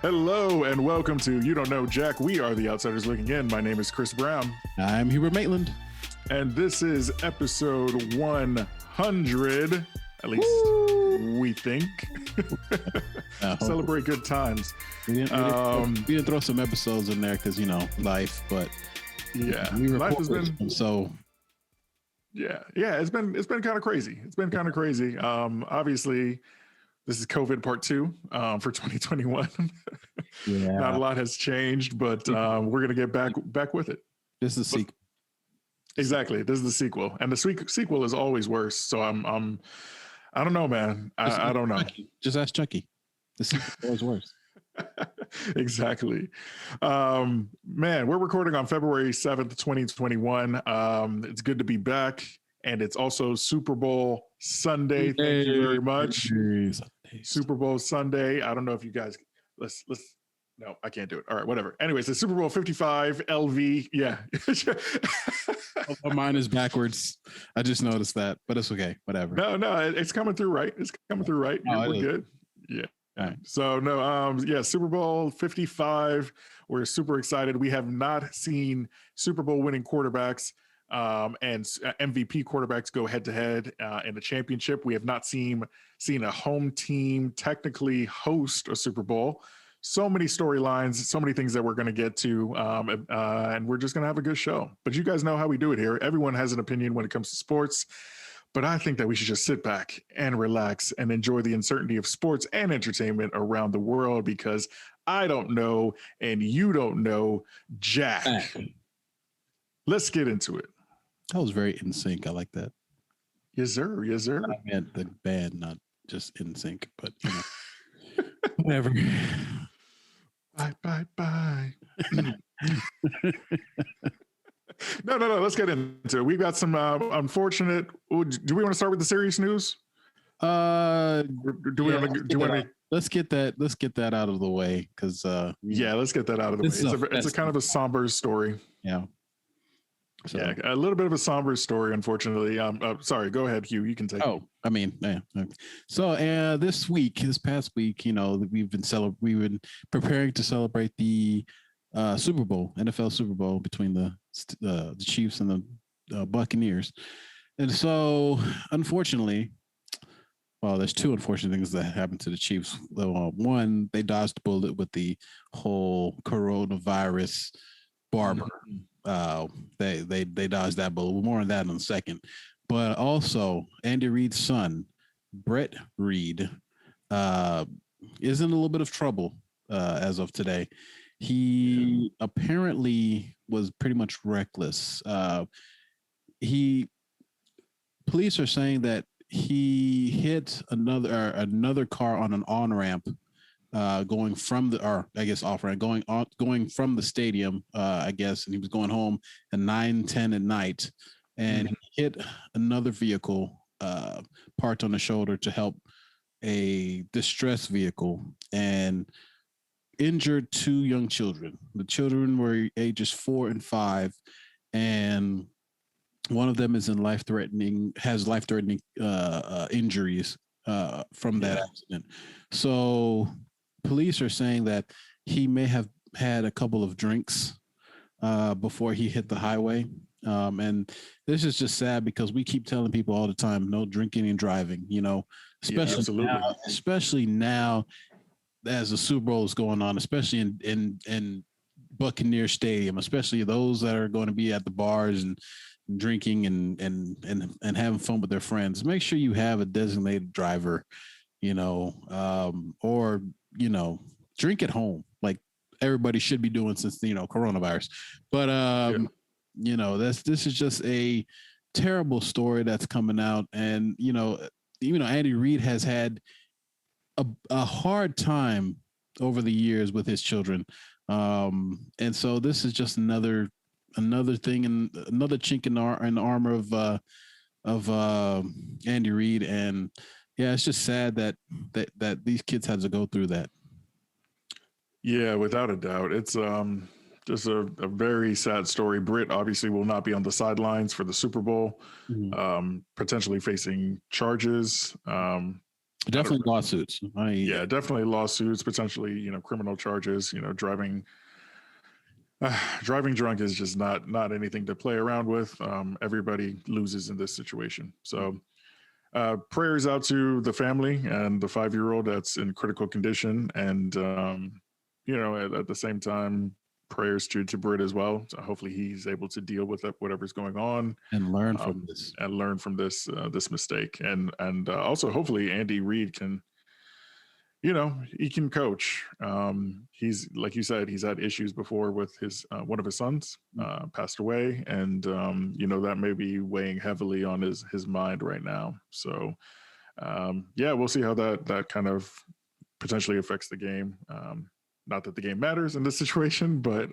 Hello and welcome to You Don't Know Jack. We are the Outsiders Looking In. My name is Chris Brown. I'm Hubert Maitland. And this is episode 100, at least we think. Celebrate good times. We didn't throw some episodes in there because, life, but yeah, life has been so. Yeah, it's been kind of crazy. It's been kind of crazy. Obviously, this is COVID part 2 for 2021. Yeah, not a lot has changed, but we're gonna get back with it. This is the sequel. Exactly, this is the sequel, and the sequel is always worse. So I don't know, man. I don't know. Just ask Chucky. The sequel is always worse. Exactly. Man, we're recording on February 7th, 2021. It's good to be back. And it's also Super Bowl Sunday. Thank you very much. Super Bowl Sunday. I don't know if you guys let's no, I can't do it. All right, whatever. Anyways, it's Super Bowl 55 LV. Yeah. Mine is backwards. I just noticed that, but it's okay. Whatever. No, it's coming through right. It's coming through right. We're good. Yeah. All right. So no, Super Bowl 55. We're super excited. We have not seen Super Bowl winning quarterbacks and MVP quarterbacks go head to head in the championship. We have not seen a home team technically host a Super Bowl. So many storylines, so many things that we're going to get to, and we're just going to have a good show. But you guys know how we do it here. Everyone has an opinion when it comes to sports. But I think that we should just sit back and relax and enjoy the uncertainty of sports and entertainment around the world, because I don't know and you don't know Jack. Let's get into it. That was very in sync. I like that. Yes, sir. Yes, sir. I meant the band, not just in sync, but whatever. Bye. No. Let's get into it. We've got some unfortunate. Do we want to start with the serious news? Let's get that out of the way, because let's get that out of the way. It's a kind of a somber story. Yeah. So. Yeah, a little bit of a somber story, unfortunately. Sorry, go ahead, Hugh. You can take it. I mean, yeah. So this past week, we've been preparing to celebrate the Super Bowl, NFL Super Bowl, between the Chiefs and the Buccaneers. And so, unfortunately, there's two unfortunate things that happened to the Chiefs. One, they dodged the bullet with the whole coronavirus barber. They dodged that bullet. More on that in a second. But also, Andy Reid's son, Brett Reid, is in a little bit of trouble as of today. He apparently was pretty much reckless. Police are saying that he hit another car on an on-ramp going from off-ramp, going from the stadium, and he was going home at 9:10 at night, and he hit another vehicle parked on the shoulder to help a distressed vehicle, and injured two young children. The children were ages 4 and 5, and one of them is has life-threatening injuries from that accident. So police are saying that he may have had a couple of drinks before he hit the highway. And this is just sad, because we keep telling people all the time, no drinking and driving, especially now as the Super Bowl is going on, especially in Buccaneer Stadium, especially those that are going to be at the bars and drinking and having fun with their friends. Make sure you have a designated driver, or drink at home, like everybody should be doing since coronavirus. But this is just a terrible story that's coming out, and Andy Reid has had a hard time over the years with his children, and so this is just another thing, and another chink in the armor of Andy Reid. And yeah, it's just sad that these kids had to go through that. Yeah, without a doubt. It's just a very sad story. Britt obviously will not be on the sidelines for the Super Bowl, potentially facing charges. Definitely lawsuits. Yeah, definitely lawsuits, potentially, criminal charges, driving drunk is just not anything to play around with. Everybody loses in this situation. So prayers out to the family and the 5-year-old that's in critical condition. And, at the same time, prayers to Britt as well. So hopefully he's able to deal with whatever's going on and learn from this. and learn from this mistake. And also hopefully Andy Reid can, he can coach. He's, like you said, he's had issues before with his one of his sons passed away, and that may be weighing heavily on his mind right now. So we'll see how that kind of potentially affects the game. Not that the game matters in this situation, but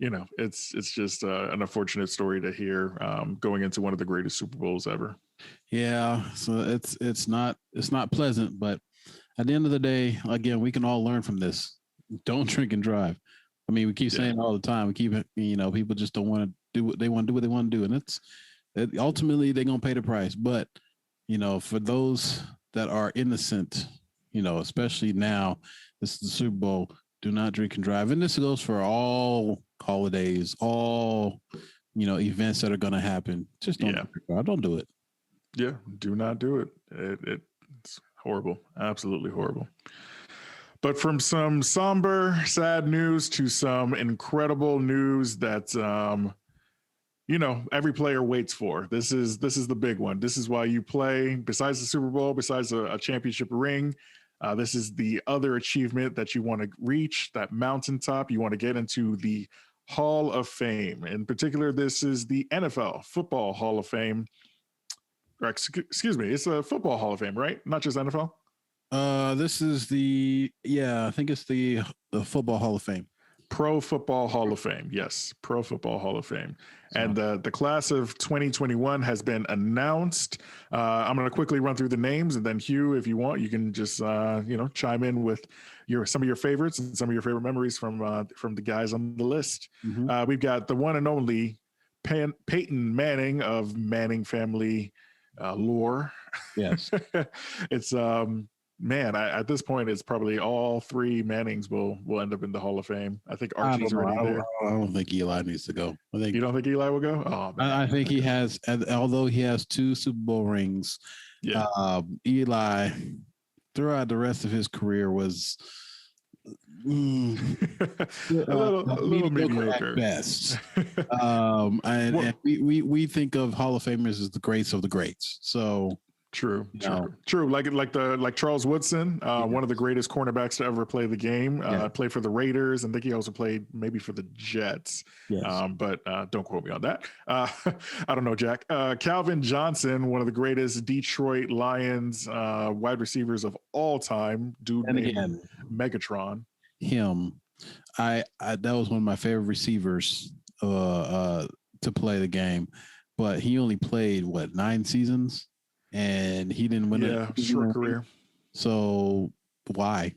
it's just an unfortunate story to hear going into one of the greatest Super Bowls ever. Yeah, so it's not pleasant, but at the end of the day, again, we can all learn from this. Don't drink and drive. I mean, we keep saying it all the time. We keep, people just don't want to do what they want to do, and ultimately they're gonna pay the price. But for those that are innocent, especially now, this is the Super Bowl. Do not drink and drive, and this goes for all holidays, all events that are going to happen. Just don't do it. Yeah, do not do it. It's horrible, absolutely horrible. But from some somber, sad news to some incredible news that every player waits for. This is the big one. This is why you play. Besides the Super Bowl, besides a championship ring, this is the other achievement that you want to reach, that mountaintop. You want to get into the Hall of Fame. In particular, this is the NFL Football Hall of Fame. Or excuse me, it's a Football Hall of Fame, right? Not just NFL. This is I think it's the Football Hall of Fame. Pro Football Hall of Fame. Yes, Pro Football Hall of Fame. And the class of 2021 has been announced. I'm going to quickly run through the names, and then Hugh, if you want, you can just chime in with some of your favorites and some of your favorite memories from the guys on the list. Mm-hmm. We've got the one and only Peyton Manning of Manning family lore. Yes. It's at this point, it's probably all three Mannings will end up in the Hall of Fame. I think Archie's already there. I don't think Eli needs to go. You don't think Eli will go? Oh, man. I think he has, although he has 2 Super Bowl rings. Yeah. Eli, throughout the rest of his career, was a little mediocre at best. And we think of Hall of Famers as the greats of the greats. So. True. Like Charles Woodson, one of the greatest cornerbacks to ever play the game. Played for the Raiders, and I think he also played maybe for the Jets. Yes. But don't quote me on that. I don't know, Jack. Calvin Johnson, one of the greatest Detroit Lions wide receivers of all time. Dude named Megatron. Him, I that was one of my favorite receivers to play the game, but he only played 9 seasons. And he didn't win a short career. So why?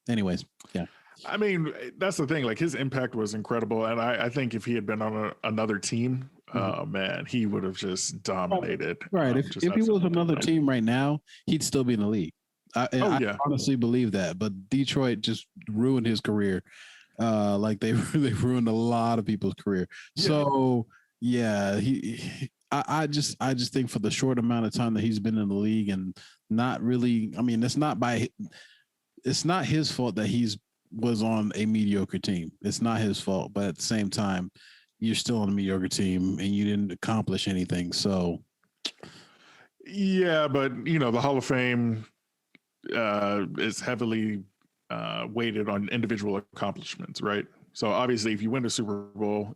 Anyways, yeah. I mean, that's the thing. Like, his impact was incredible, and I think if he had been on another team, man, he would have just dominated. Right. If he was another team right now, he'd still be in the league. I honestly believe that. But Detroit just ruined his career. Like they ruined a lot of people's career. Yeah. So yeah, I just think for the short amount of time that he's been in the league and not really, I mean, it's not his fault that he's was on a mediocre team. It's not his fault, but at the same time, you're still on a mediocre team and you didn't accomplish anything. So yeah, but the Hall of Fame is heavily weighted on individual accomplishments, right? So obviously, if you win the Super Bowl,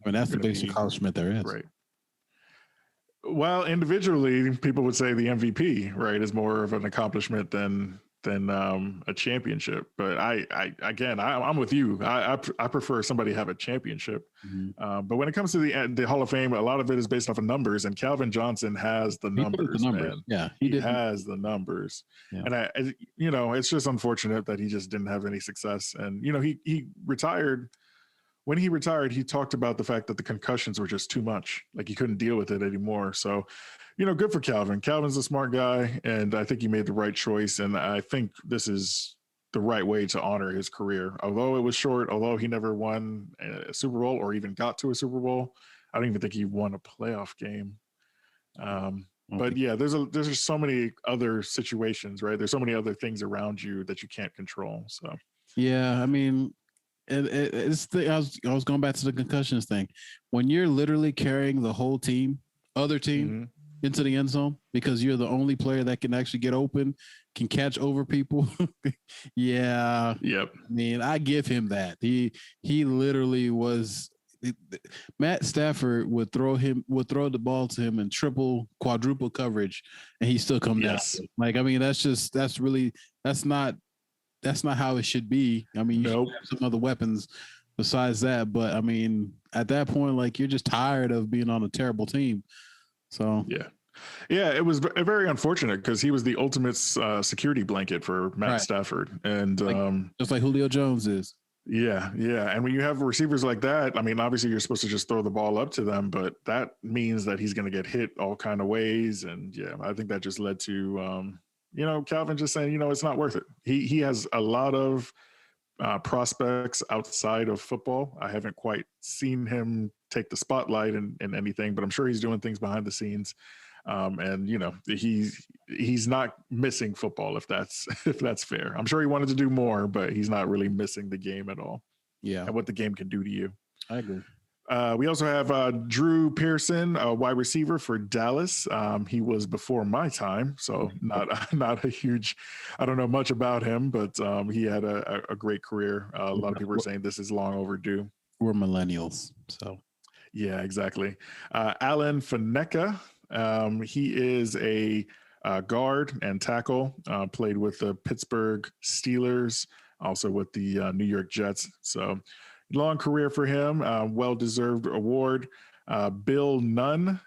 that's the biggest accomplishment there is, right? Well, individually, people would say the MVP, right, is more of an accomplishment than a championship. But I'm with you. I prefer somebody have a championship. Mm-hmm. But when it comes to the Hall of Fame, a lot of it is based off of numbers, and Calvin Johnson has the numbers. Man. Yeah, he has the numbers. Yeah. And it's just unfortunate that he just didn't have any success. And he retired when he retired, he talked about the fact that the concussions were just too much. Like he couldn't deal with it anymore. So, good for Calvin. Calvin's a smart guy, and I think he made the right choice. And I think this is the right way to honor his career. Although it was short, although he never won a Super Bowl or even got to a Super Bowl, I don't even think he won a playoff game. But yeah, there's just so many other situations, right? There's so many other things around you that you can't control. So yeah, I mean, I was going back to the concussions thing. When you're literally carrying the whole team, other team, into the end zone because you're the only player that can actually get open, can catch over people. Yeah. Yep. I mean, I give him that. He literally was. Matt Stafford would throw the ball to him in triple, quadruple coverage, and he still come down. Like, I mean, that's not how it should be. I mean, you should have some other weapons besides that. But I mean, at that point, like you're just tired of being on a terrible team. So yeah, it was very unfortunate because he was the ultimate security blanket for Matt Stafford, and just like Julio Jones is. Yeah. And when you have receivers like that, I mean, obviously you're supposed to just throw the ball up to them, but that means that he's going to get hit all kind of ways. And yeah, I think that just led to, Calvin just saying, it's not worth it. He has a lot of prospects outside of football. I haven't quite seen him take the spotlight in anything, but I'm sure he's doing things behind the scenes. And he's not missing football if that's fair. I'm sure he wanted to do more, but he's not really missing the game at all. Yeah, and what the game can do to you. I agree. We also have Drew Pearson, a wide receiver for Dallas. He was before my time, so not a huge. I don't know much about him, but he had a great career. A lot of people are saying this is long overdue. We're millennials, so yeah, exactly. Alan Faneka. He is a guard and tackle, played with the Pittsburgh Steelers, also with the New York Jets. So long career for him, well-deserved award. Bill Nunn,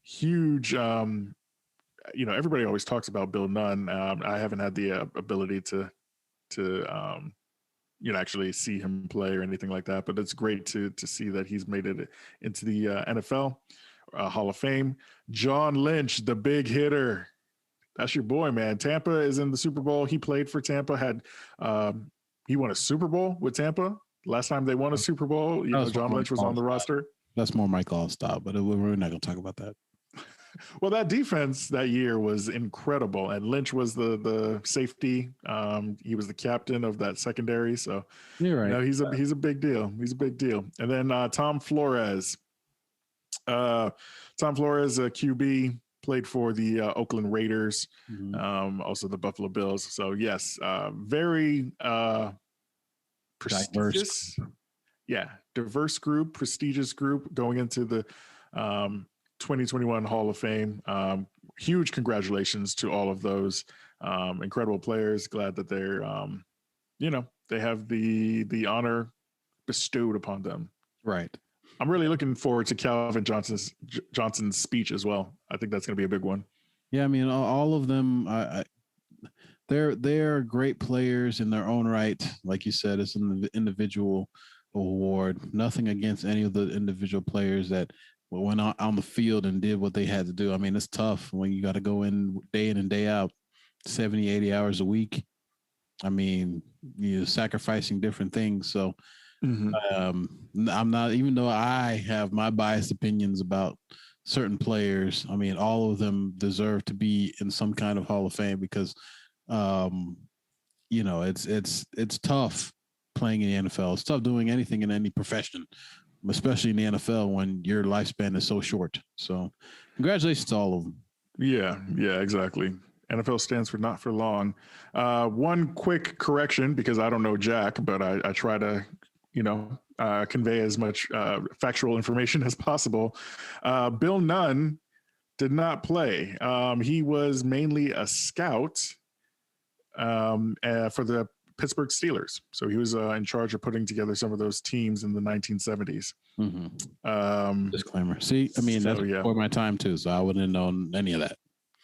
huge, everybody always talks about Bill Nunn. I haven't had the ability to actually see him play or anything like that, but it's great to see that he's made it into the NFL. Hall of Fame. John Lynch, the big hitter. That's your boy, man. Tampa is in the Super Bowl. He played for Tampa. He won a Super Bowl with Tampa. Last time they won a Super Bowl, John Lynch was on the roster. That's more Mike Allstott, but we're not going to talk about that. Well, that defense that year was incredible, and Lynch was the safety. He was the captain of that secondary. So you're right. He's a big deal. He's a big deal. And then Tom Flores. Tom Flores, a QB, played for the Oakland Raiders, also the Buffalo Bills. So yes, very prestigious, diverse group, prestigious group going into the 2021 Hall of Fame. Huge congratulations to all of those incredible players. Glad that they're, they have the honor bestowed upon them. Right. I'm really looking forward to Calvin Johnson's speech as well. I think that's going to be a big one. Yeah, I mean, all of them, they're great players in their own right. Like you said, it's an individual award. Nothing against any of the individual players that went on the field and did what they had to do. I mean, it's tough when you got to go in and day out, 70, 80 hours a week. I mean, you're sacrificing different things. So, I'm not, even though I have my biased opinions about certain players, I mean, all of them deserve to be in some kind of Hall of Fame because, it's tough playing in the NFL. It's tough doing anything in any profession, especially in the NFL when your lifespan is so short. So congratulations to all of them. Yeah, exactly. NFL stands for not for long. One quick correction, because I don't know Jack, but I try to convey as much factual information as possible. Bill Nunn did not play. He was mainly a scout for the Pittsburgh Steelers. So he was in charge of putting together some of those teams in the 1970s. Disclaimer. See, I mean, that's before my time too, so I wouldn't have known any of that.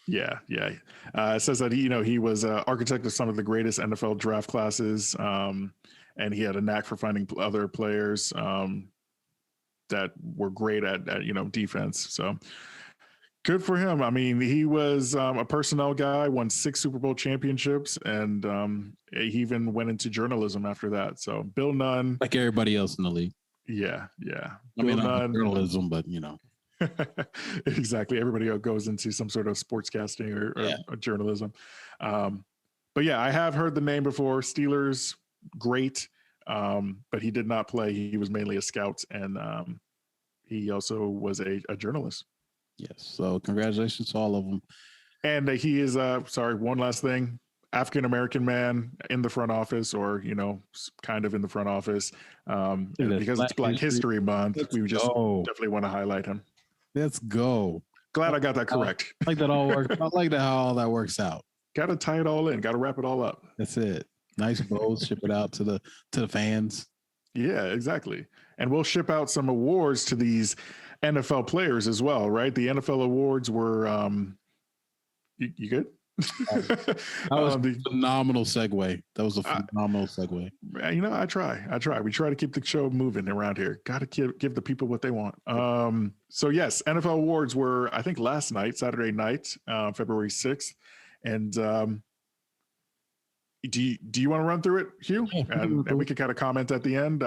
Yeah. It says that he was architect of some of the greatest NFL draft classes. and he had a knack for finding other players that were great at defense. So good for him. I mean, he was a personnel guy, won 6 Super Bowl championships, and he even went into journalism after that. So Bill Nunn, like everybody else in the league. Yeah. I mean, not journalism, but exactly. Everybody else goes into some sort of sportscasting or journalism. But yeah, I have heard the name before. Steelers, great, but he did not play. He was mainly a scout, and he also was a journalist. Yes. So congratulations to all of them. And he is, one last thing, African-American man in the front office, or, kind of in the front office. Because it's Black History Month, we just definitely want to highlight him. Let's go. Glad I got that correct. I like that all works. I like that how all that works out. Got to tie it all in. Got to wrap it all up. That's it. Nice bows. Ship it out to the fans. Yeah, exactly. And we'll ship out some awards to these NFL players as well, right? The NFL awards were. You good? That was a phenomenal segue. That was a phenomenal segue. I try. We try to keep the show moving around here. Got to give the people what they want. So yes, NFL awards were, I think, last night, Saturday night, February 6th. And do you want to run through it, Hugh? And we can kind of comment at the end.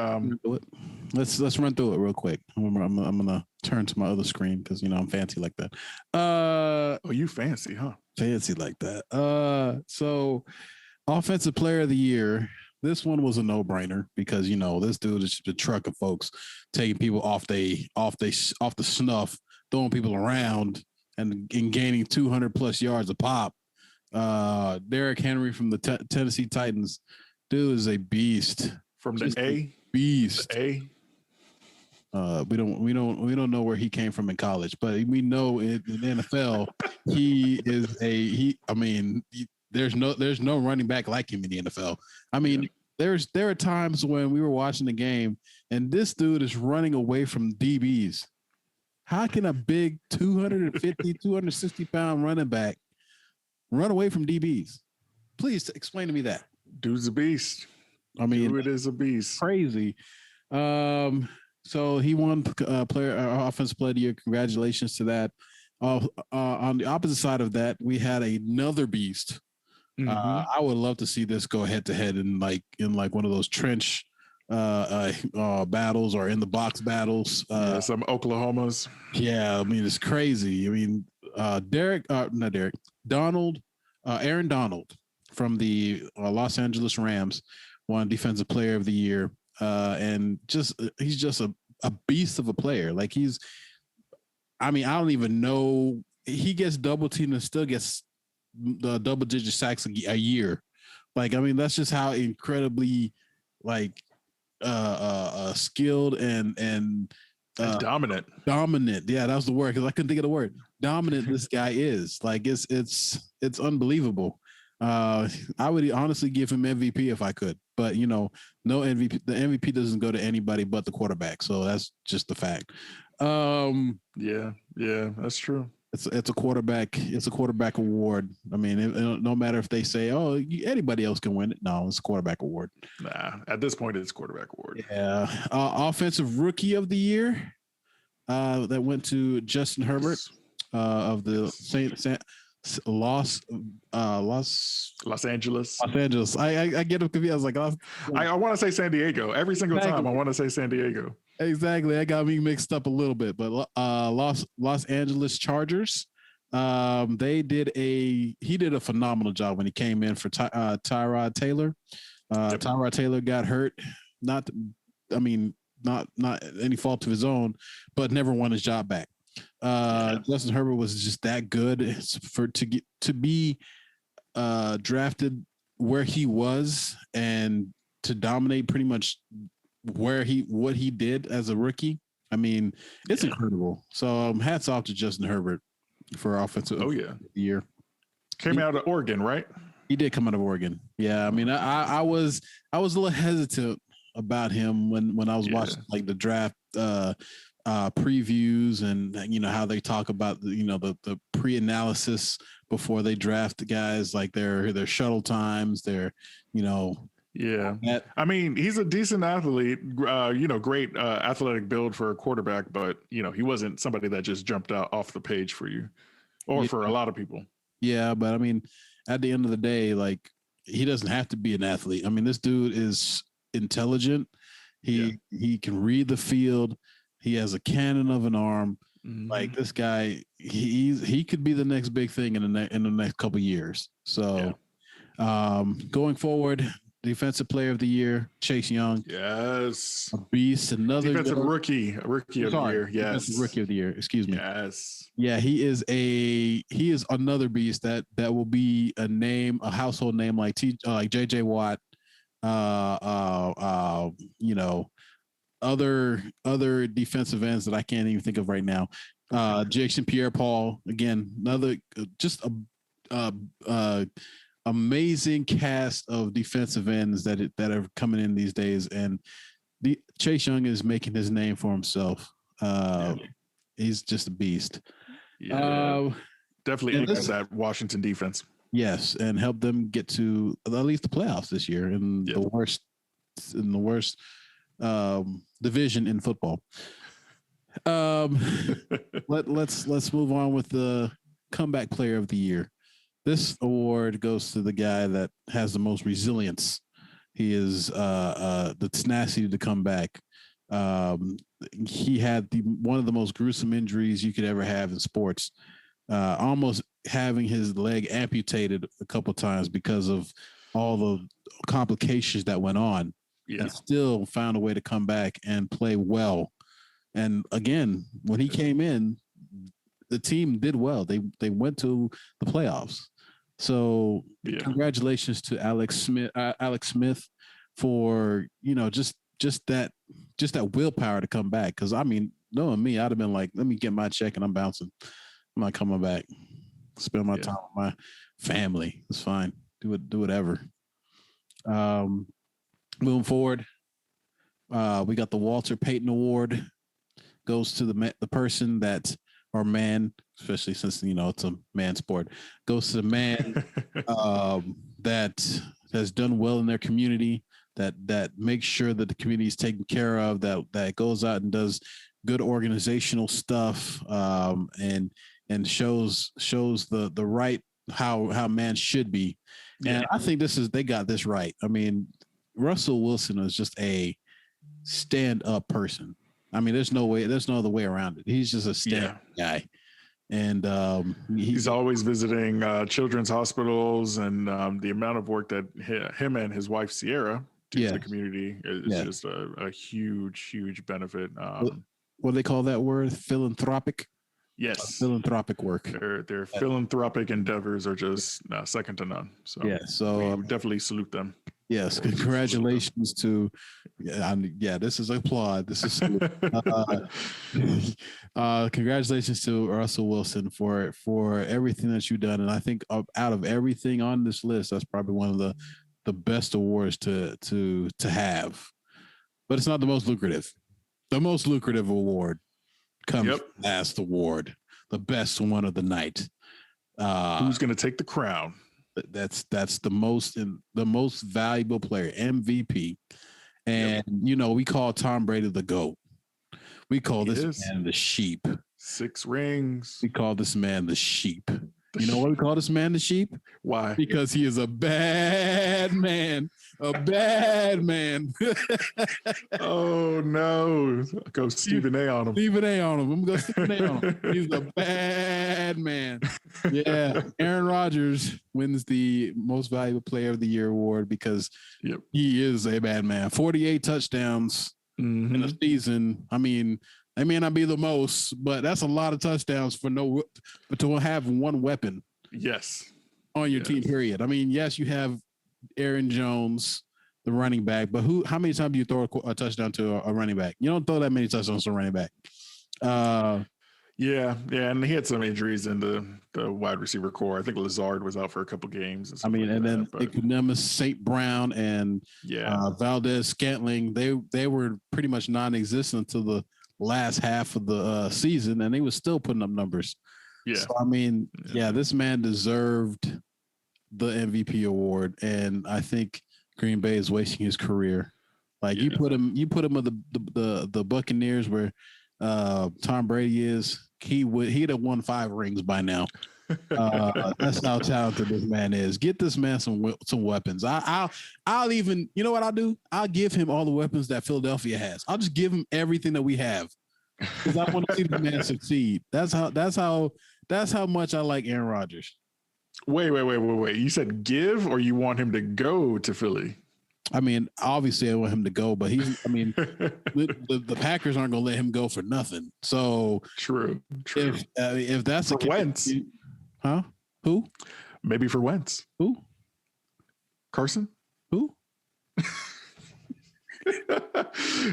Let's run through it real quick. I'm gonna turn to my other screen because I'm fancy like that. Oh, you fancy, huh? Fancy like that. So offensive player of the year. This one was a no-brainer because this dude is the truck of folks taking people off the snuff, throwing people around and gaining 200 plus yards a pop. Derrick Henry from the Tennessee Titans. Dude is a beast. From the A? Beast. The A? We don't know where he came from in college, but we know in the NFL he is there's no running back like him in the NFL. I mean, there are times when we were watching the game and this dude is running away from DBs. How can a big 250, 260 pound running back run away from DBs? Please explain to me that. Dude's a beast. I mean, Dude is a beast. Crazy. So he won offensive player of the year. Congratulations to that. On the opposite side of that, we had another beast. Mm-hmm. I would love to see this go head to head in one of those trench battles or in the box battles. Some Oklahomas. Yeah, I mean it's crazy. I mean Aaron Donald from the Los Angeles Rams won Defensive Player of the Year. And he's just a beast of a player. Like I don't even know. He gets double teamed and still gets the double digit sacks a year. Like, I mean, that's just how incredibly skilled and dominant. Dominant. Yeah, that was the word because I couldn't think of the word. Dominant this guy is. Like it's unbelievable. I would honestly give him MVP if I could, but no MVP. The MVP doesn't go to anybody but the quarterback, so that's just the fact. Yeah, that's true. It's a quarterback. It's a quarterback award. I mean, no matter if they say, "Oh, anybody else can win it." No, it's a quarterback award. Nah, at this point, it's quarterback award. Yeah. Offensive Rookie of the Year that went to Justin Herbert of the Los Angeles. I get him confused. I was like, I want to say San Diego every single time. I want to say San Diego. Exactly. That got me mixed up a little bit, but Los Angeles Chargers. He did a phenomenal job when he came in for Tyrod Taylor. Tyrod Taylor got hurt. Not any fault of his own, but never won his job back. Justin Herbert was just that good to be drafted where he was and to dominate pretty much what he did as a rookie. I mean, it's incredible. So hats off to Justin Herbert for offensive year. Came out of Oregon, right? He did come out of Oregon. Yeah, I mean, I was a little hesitant about him when I was watching the draft previews and how they talk about the pre-analysis before they draft the guys, like their shuttle times, their Yeah. That, I mean, he's a decent athlete, great athletic build for a quarterback, but, he wasn't somebody that just jumped out off the page for you or yeah, for a lot of people. yeah, but I mean, at the end of the day, like he doesn't have to be an athlete. I mean, this dude is intelligent. He can read the field. He has a cannon of an arm. Like Mhm. this guy, he could be the next big thing in the next couple of years. So, going forward, defensive player of the year, Chase Young, Yes. a beast, another Defensive young, rookie of the sorry, year. defensive Yes. rookie of the year. Excuse me. Yes. Yeah, he is another beast that will be a household name like like JJ Watt, uh, uh, uh, you know, other defensive ends that I can't even think of right now. Jason Pierre-Paul, again, another just a uh, uh, amazing cast of defensive ends that are coming in these days, and Chase Young is making his name for himself. He's just a beast. Yeah. Definitely And anchored that Washington defense. yes, and help them get to at least the playoffs this year in the worst division in football. Let's move on with the comeback player of the year. This award goes to the guy that has the most resilience. He is the tenacity to come back. He had one of the most gruesome injuries you could ever have in sports. Almost having his leg amputated a couple times because of all the complications that went on, and still found a way to come back and play well. And again, when he came in, the team did well. They went to the playoffs. So congratulations to Alex Smith for just that willpower to come back. Because I mean, knowing me, I'd have been like, let me get my check and I'm bouncing. I'm not coming back. Spend my time with my family. It's fine. Do whatever. Moving forward, we got the Walter Payton Award. Goes to the person that, or man, especially since it's a man sport, goes to the man that has done well in their community, that makes sure that the community is taken care of, that goes out and does good organizational stuff, and shows the right how man should be. And I think they got this right. I mean, Russell Wilson is just a stand-up person. I mean, there's no other way around it. He's just a stand-up guy. And he's always visiting children's hospitals, and the amount of work that him and his wife Sierra do for the community is just a huge benefit. What do they call that word? Philanthropic. Yes, philanthropic work. Their philanthropic endeavors are just second to none. So we definitely salute them. Yes, congratulations to this is applaud. This is congratulations to Russell Wilson for everything that you've done. And I think out of everything on this list, that's probably one of the best awards to have. But it's not the most lucrative. The most lucrative award comes last award, the best one of the night. Who's going to take the crown? That's the most valuable player, MVP. And we call Tom Brady the GOAT. We call this man the sheep. 6 rings. We call this man the sheep. You know why we call this man the sheep? Why? Because he is a bad man. A bad man. Oh no. Go Stephen A on him. Stephen A on him. I'm going to go Stephen A on him. He's a bad man. Yeah. Aaron Rodgers wins the most valuable player of the year award because he is a bad man. 48 touchdowns in a season. I mean, they may not be the most, but that's a lot of touchdowns but to have one weapon. Yes. On your team, period. I mean, yes, you have Aaron Jones, the running back, but how many times do you throw a touchdown to a running back? You don't throw that many touchdowns to a running back. And he had some injuries in the wide receiver core. I think Lazard was out for a couple games. And then Economus, St. Brown, and Valdez Scantling, they were pretty much non-existent until the last half of the season, and they were still putting up numbers. So I mean, this man deserved the MVP award, and I think Green Bay is wasting his career. Like you put him with the Buccaneers where Tom Brady is. He'd have won 5 rings by now. That's how talented this man is. Get this man some weapons. I'll even, you know what I'll do? I'll give him all the weapons that Philadelphia has. I'll just give him everything that we have because I want to see the man succeed. That's how much I like Aaron Rodgers. Wait. You said give, or you want him to go to Philly? I mean, obviously I want him to go, but the Packers aren't going to let him go for nothing. So true. If that's for Wentz, huh? Who? Maybe for Wentz. Who? Carson? Who?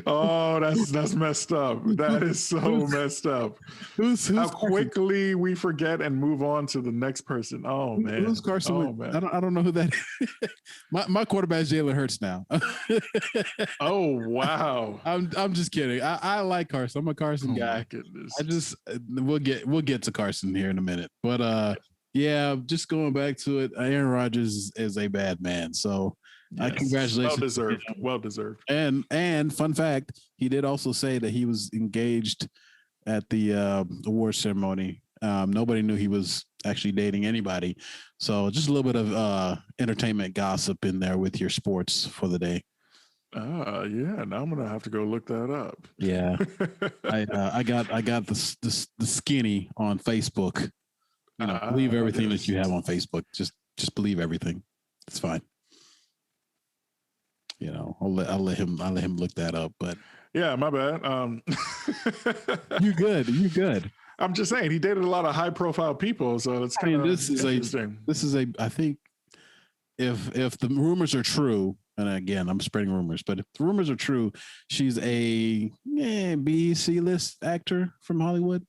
Oh, that's messed up. That is so messed up. Who's how Carson? Quickly we forget and move on to the next person. Oh man, who's Carson? Oh, man. I don't know who that is. my quarterback is Jalen Hurts now. Oh wow. I'm just kidding. I like Carson. I'm a Carson guy. My goodness. We'll get to Carson here in a minute. But yeah, just going back to it, Aaron Rodgers is a bad man. So yes. Congratulations. Well deserved. And fun fact, he did also say that he was engaged at the award ceremony. Nobody knew he was actually dating anybody. So just a little bit of entertainment gossip in there with your sports for the day. Yeah. Now I'm gonna have to go look that up. Yeah, I got the skinny on Facebook. You know, believe everything that you have on Facebook. Just believe everything. It's fine. You know, I'll let him look that up. But yeah, my bad. You're good. I'm just saying he dated a lot of high profile people, so it's kind of interesting. This is I think if the rumors are true, and again I'm spreading rumors, but if the rumors are true, she's a B/C list actor from Hollywood.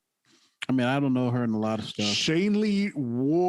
I mean, I don't know her in a lot of stuff. Shanley, whoa.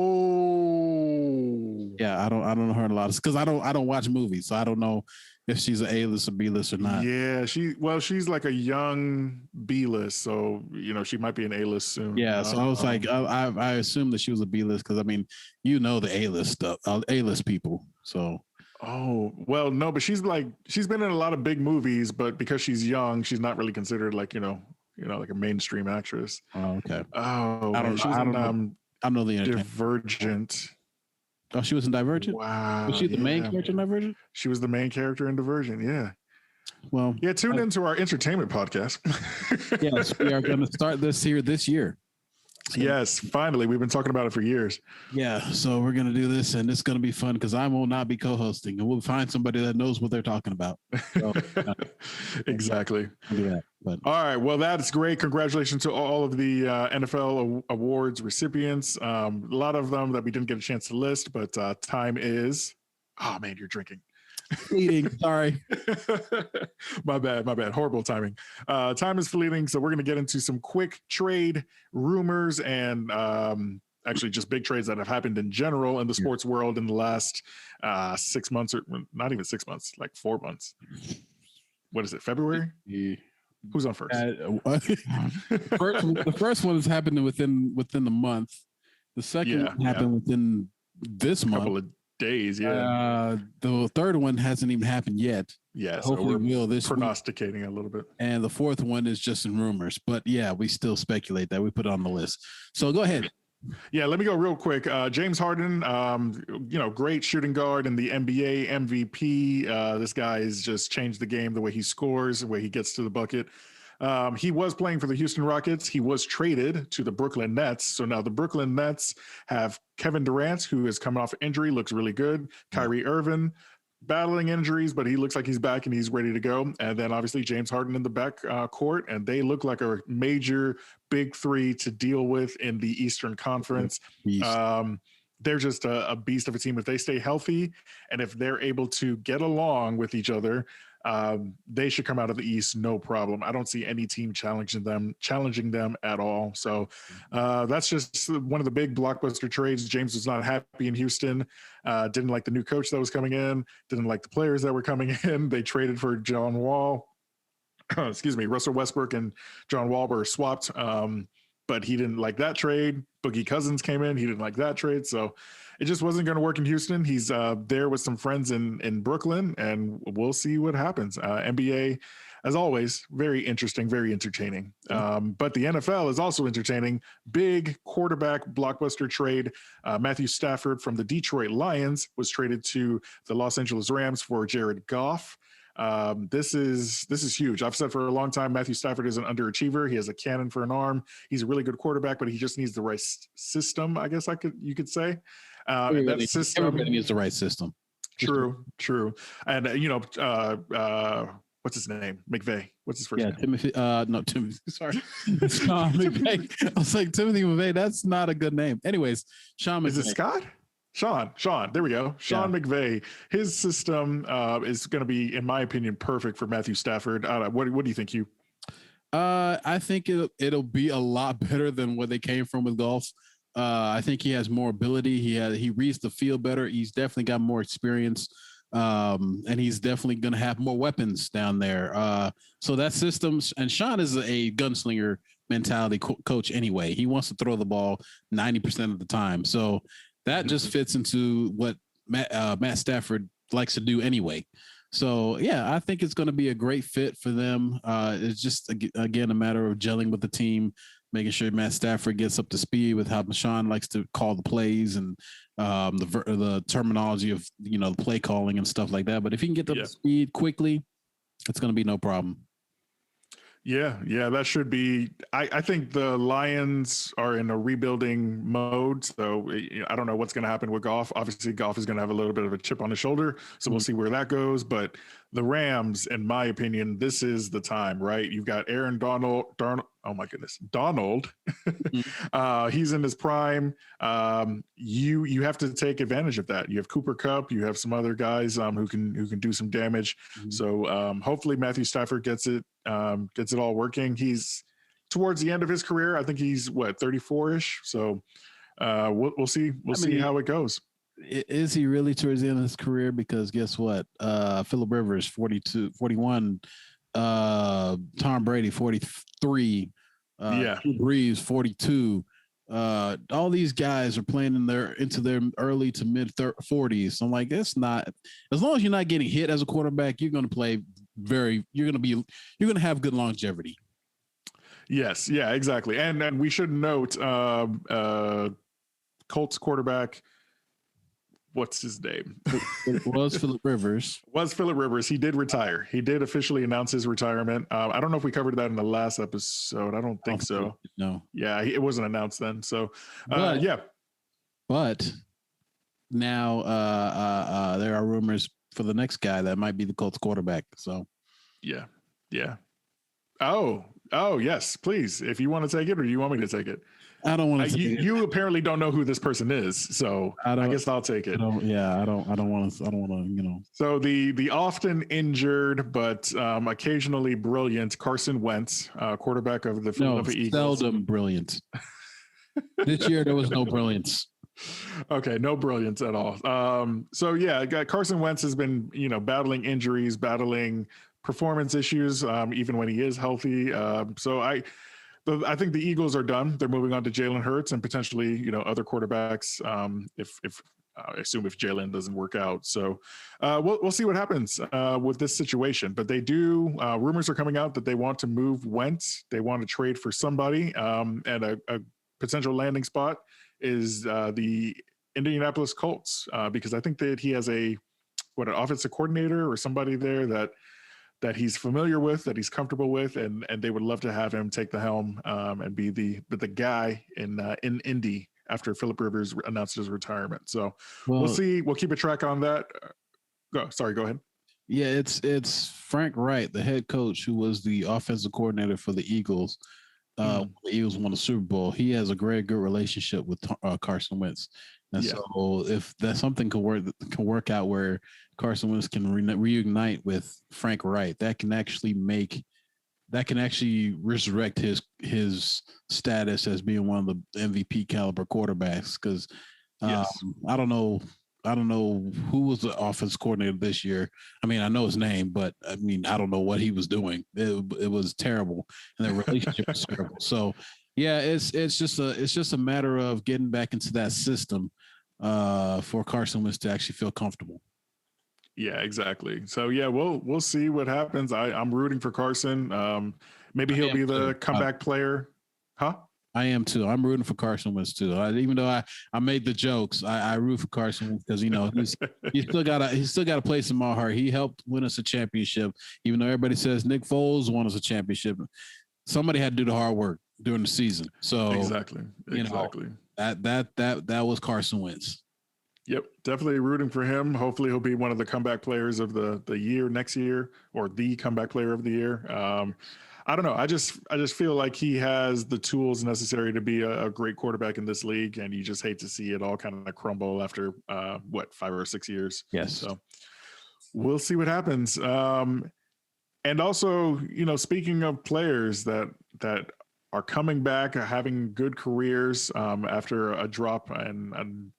Yeah, I don't know her in a lot of because I don't watch movies, so I don't know if she's an A-list or B-list or not. Yeah, she's like a young B-list, so you know she might be an A-list soon. Yeah, so I was like, I assumed that she was a B-list because I mean, you know the A-list stuff, A-list people. So. Oh well, no, but she's been in a lot of big movies, but because she's young, she's not really considered like like a mainstream actress. Oh, okay. Oh, I don't know the Divergent. Oh, she was in Divergent? Wow. Was she the main character in Divergent? She was the main character in Divergent, yeah. Well, yeah, tune into our entertainment podcast. Yes, we are going to start this year. So, yes, finally. We've been talking about it for years. Yeah, so we're going to do this, and it's going to be fun because I will not be co-hosting, and we'll find somebody that knows what they're talking about. So, exactly. Yeah, but. All right, well, that's great. Congratulations to all of the NFL awards recipients. A lot of them that we didn't get a chance to list, but time is... Oh, man, you're drinking. Fleeting. Sorry. My bad. Horrible timing. Time is fleeting. So we're going to get into some quick trade rumors and actually just big trades that have happened in general in the sports world in the last 6 months, or not even 6 months, like 4 months. What is it? February? Yeah. Who's on first? The first one is happening within the month. The second one happened within this month. Couple of days, yeah. The third one hasn't even happened yet. Yeah, hopefully we'll this prognosticating week. A little bit. And the fourth one is just in rumors, but yeah, we still speculate that we put it on the list. So go ahead. Yeah, let me go real quick. James Harden, great shooting guard in the NBA, MVP. This guy has just changed the game, the way he scores, the way he gets to the bucket. He was playing for the Houston Rockets. He was traded to the Brooklyn Nets. So now the Brooklyn Nets have Kevin Durant, who is coming off injury, looks really good. Kyrie Irving, battling injuries, but he looks like he's back and he's ready to go. And then obviously James Harden in the back court, and they look like a major big three to deal with in the Eastern Conference. They're just a beast of a team. If they stay healthy and if they're able to get along with each other, they should come out of the East no problem. I don't see any team challenging them at all. So that's just one of the big blockbuster trades. James was not happy in Houston, didn't like the new coach that was coming in, didn't like the players that were coming in. They traded for John Wall. Russell Westbrook and John Wall were swapped. but he didn't like that trade. Boogie Cousins came in. He didn't like that trade. So it just wasn't going to work in Houston. He's there with some friends in Brooklyn, and we'll see what happens. NBA, as always, very interesting, very entertaining. But the NFL is also entertaining. Big quarterback blockbuster trade. Matthew Stafford from the Detroit Lions was traded to the Los Angeles Rams for Jared Goff. This is huge. I've said for a long time, Matthew Stafford is an underachiever. He has a cannon for an arm. He's a really good quarterback, but he just needs the right system, I guess you could say. That system, everybody needs the right system. True. And what's his name? McVay. What's his first name? Timothy. Timothy. Sorry, Sean McVay. I was like Timothy McVay. That's not a good name. Anyways, Sean McVay. Is it Scott? Sean. There we go. Sean McVay. His system is going to be, in my opinion, perfect for Matthew Stafford. What do you think, Hugh? I think it'll be a lot better than where they came from with Goff. I think he has more ability. He reads the field better. He's definitely got more experience, and he's definitely going to have more weapons down there. So that systems, and Sean is a gunslinger mentality coach anyway. He wants to throw the ball 90% of the time. So that just fits into what Matt Stafford likes to do anyway. So, yeah, I think it's going to be a great fit for them. It's just, again, a matter of gelling with the team, making sure Matt Stafford gets up to speed with how Sean likes to call the plays and the terminology of, the play calling and stuff like that. But if he can get up to speed quickly, it's going to be no problem. Yeah, that should be. I think the Lions are in a rebuilding mode, so I don't know what's going to happen with Goff. Obviously, Goff is going to have a little bit of a chip on his shoulder, so we'll see where that goes. But the Rams, in my opinion, this is the time, right? You've got Aaron Donald. Oh my goodness, Donald. He's in his prime. You have to take advantage of that. You have Cooper Kupp. You have some other guys who can do some damage. So hopefully Matthew Stafford gets it all working. He's towards the end of his career. I think he's 34-ish. So we'll see. We'll see how it goes. Is he really towards the end of his career? Because guess what? Phillip Rivers, 41. Tom Brady, 43. Drew Brees, 42. All these guys are playing into their early to mid 40s. So I'm like, it's not, as long as you're not getting hit as a quarterback, you're going to play you're going to have good longevity. Yes. Yeah, exactly. And we should note, Colts quarterback, what's his name? It was Phillip Rivers. He did retire. He did officially announce his retirement. I don't know if we covered that in the last episode. I don't think so. No. Yeah, it wasn't announced then. So, But now there are rumors for the next guy that might be the Colts quarterback. So, yeah. Oh, yes, please. If you want to take it, or do you want me to take it? I don't want to. You apparently don't know who this person is, so I guess I'll take it. I don't want to. So the often injured but occasionally brilliant Carson Wentz, quarterback of the Philadelphia Eagles. Seldom brilliant. This year there was no brilliance. Okay, no brilliance at all. Carson Wentz has been battling injuries, battling performance issues, even when he is healthy. I think the Eagles are done. They're moving on to Jalen Hurts and potentially, other quarterbacks. If I assume if Jalen doesn't work out, so we'll see what happens with this situation. But they do. Rumors are coming out that they want to move Wentz. They want to trade for somebody, and a potential landing spot is the Indianapolis Colts, because I think that he has an offensive coordinator or somebody there that he's familiar with, that he's comfortable with, and they would love to have him take the helm and be the guy in Indy after Phillip Rivers announced his retirement. So we'll see. We'll keep a track on that. Go ahead. Yeah, it's Frank Wright, the head coach, who was the offensive coordinator for the Eagles. The Eagles won the Super Bowl. He has a good relationship with Carson Wentz. And so if that something can work out where Carson Wentz can reunite with Frank Wright, that can actually resurrect his status as being one of the MVP caliber quarterbacks. Because I don't know who was the offense coordinator this year. I mean, I know his name, but I don't know what he was doing. It was terrible, and their relationship was terrible. So Yeah, it's just a matter of getting back into that system for Carson Wentz to actually feel comfortable. Yeah, exactly. So yeah, we'll see what happens. I'm rooting for Carson. Maybe I he'll am be too. the comeback player. Huh? I am too. I'm rooting for Carson Wentz too. Even though I made the jokes, I root for Carson Wentz because he's still got a place in my heart. He helped win us a championship. Even though everybody says Nick Foles won us a championship, somebody had to do the hard work during the season. So Exactly. you know Exactly. that was Carson Wentz. Yep, definitely rooting for him. Hopefully, he'll be one of the comeback players of the year next year, or the comeback player of the year. I don't know. I just feel like he has the tools necessary to be a great quarterback in this league, and you just hate to see it all kind of crumble after 5 or 6 years. Yes. So we'll see what happens. And also, speaking of players that are coming back, having good careers after a drop and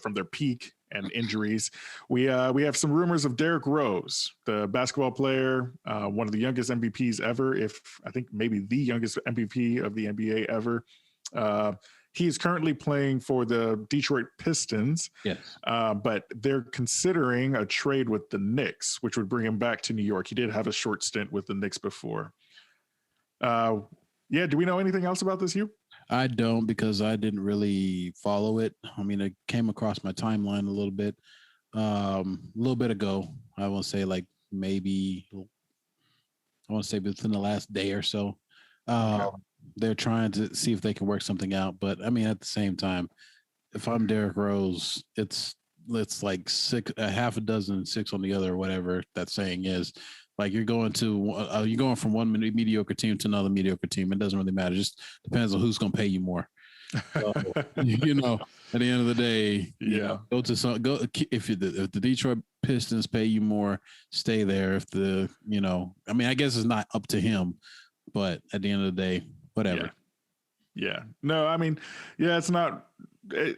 from their peak and injuries. We have some rumors of Derrick Rose, the basketball player, one of the youngest MVPs ever, if I think maybe the youngest MVP of the NBA ever. He is currently playing for the Detroit Pistons, Yes. but they're considering a trade with the Knicks, which would bring him back to New York. He did have a short stint with the Knicks before. Yeah, do we know anything else about this, Hugh? I don't because I didn't really follow it. I mean, it came across my timeline a little bit ago. I want to say like maybe I want to say within the last day or so. Okay. They're trying to see if they can work something out. But I mean, at the same time, if I'm Derrick Rose, it's like six, a half a dozen, six on the other, or whatever that saying is. Like you're going from one mediocre team to another mediocre team. It doesn't really matter. It just depends on who's going to pay you more. So, at the end of the day, Yeah. go to if the Detroit Pistons pay you more, stay there. If I mean, I guess it's not up to him, but at the end of the day, whatever. Yeah. No, I mean, yeah, it's not.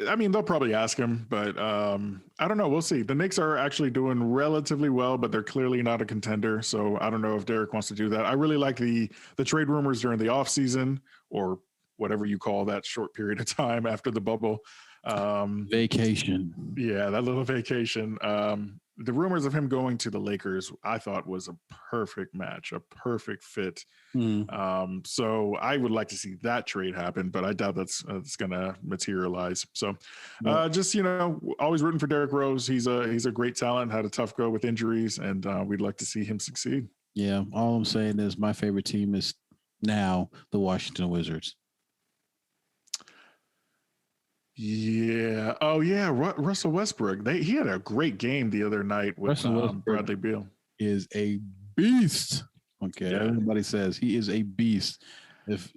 I mean, they'll probably ask him, but I don't know. We'll see. The Knicks are actually doing relatively well, but they're clearly not a contender. So I don't know if Derrick wants to do that. I really like the trade rumors during the offseason, or whatever you call that short period of time after the bubble. Vacation. Yeah, that little vacation. The rumors of him going to the Lakers, I thought was a perfect match, a perfect fit. So I would like to see that trade happen, but I doubt that's going to materialize. So just, always rooting for Derrick Rose. He's a great talent, had a tough go with injuries, and we'd like to see him succeed. Yeah. All I'm saying is my favorite team is now the Washington Wizards. Yeah. Oh, yeah. Russell Westbrook. He had a great game the other night with Bradley Beal. Is a beast. Okay, Yeah. everybody says he is a beast. If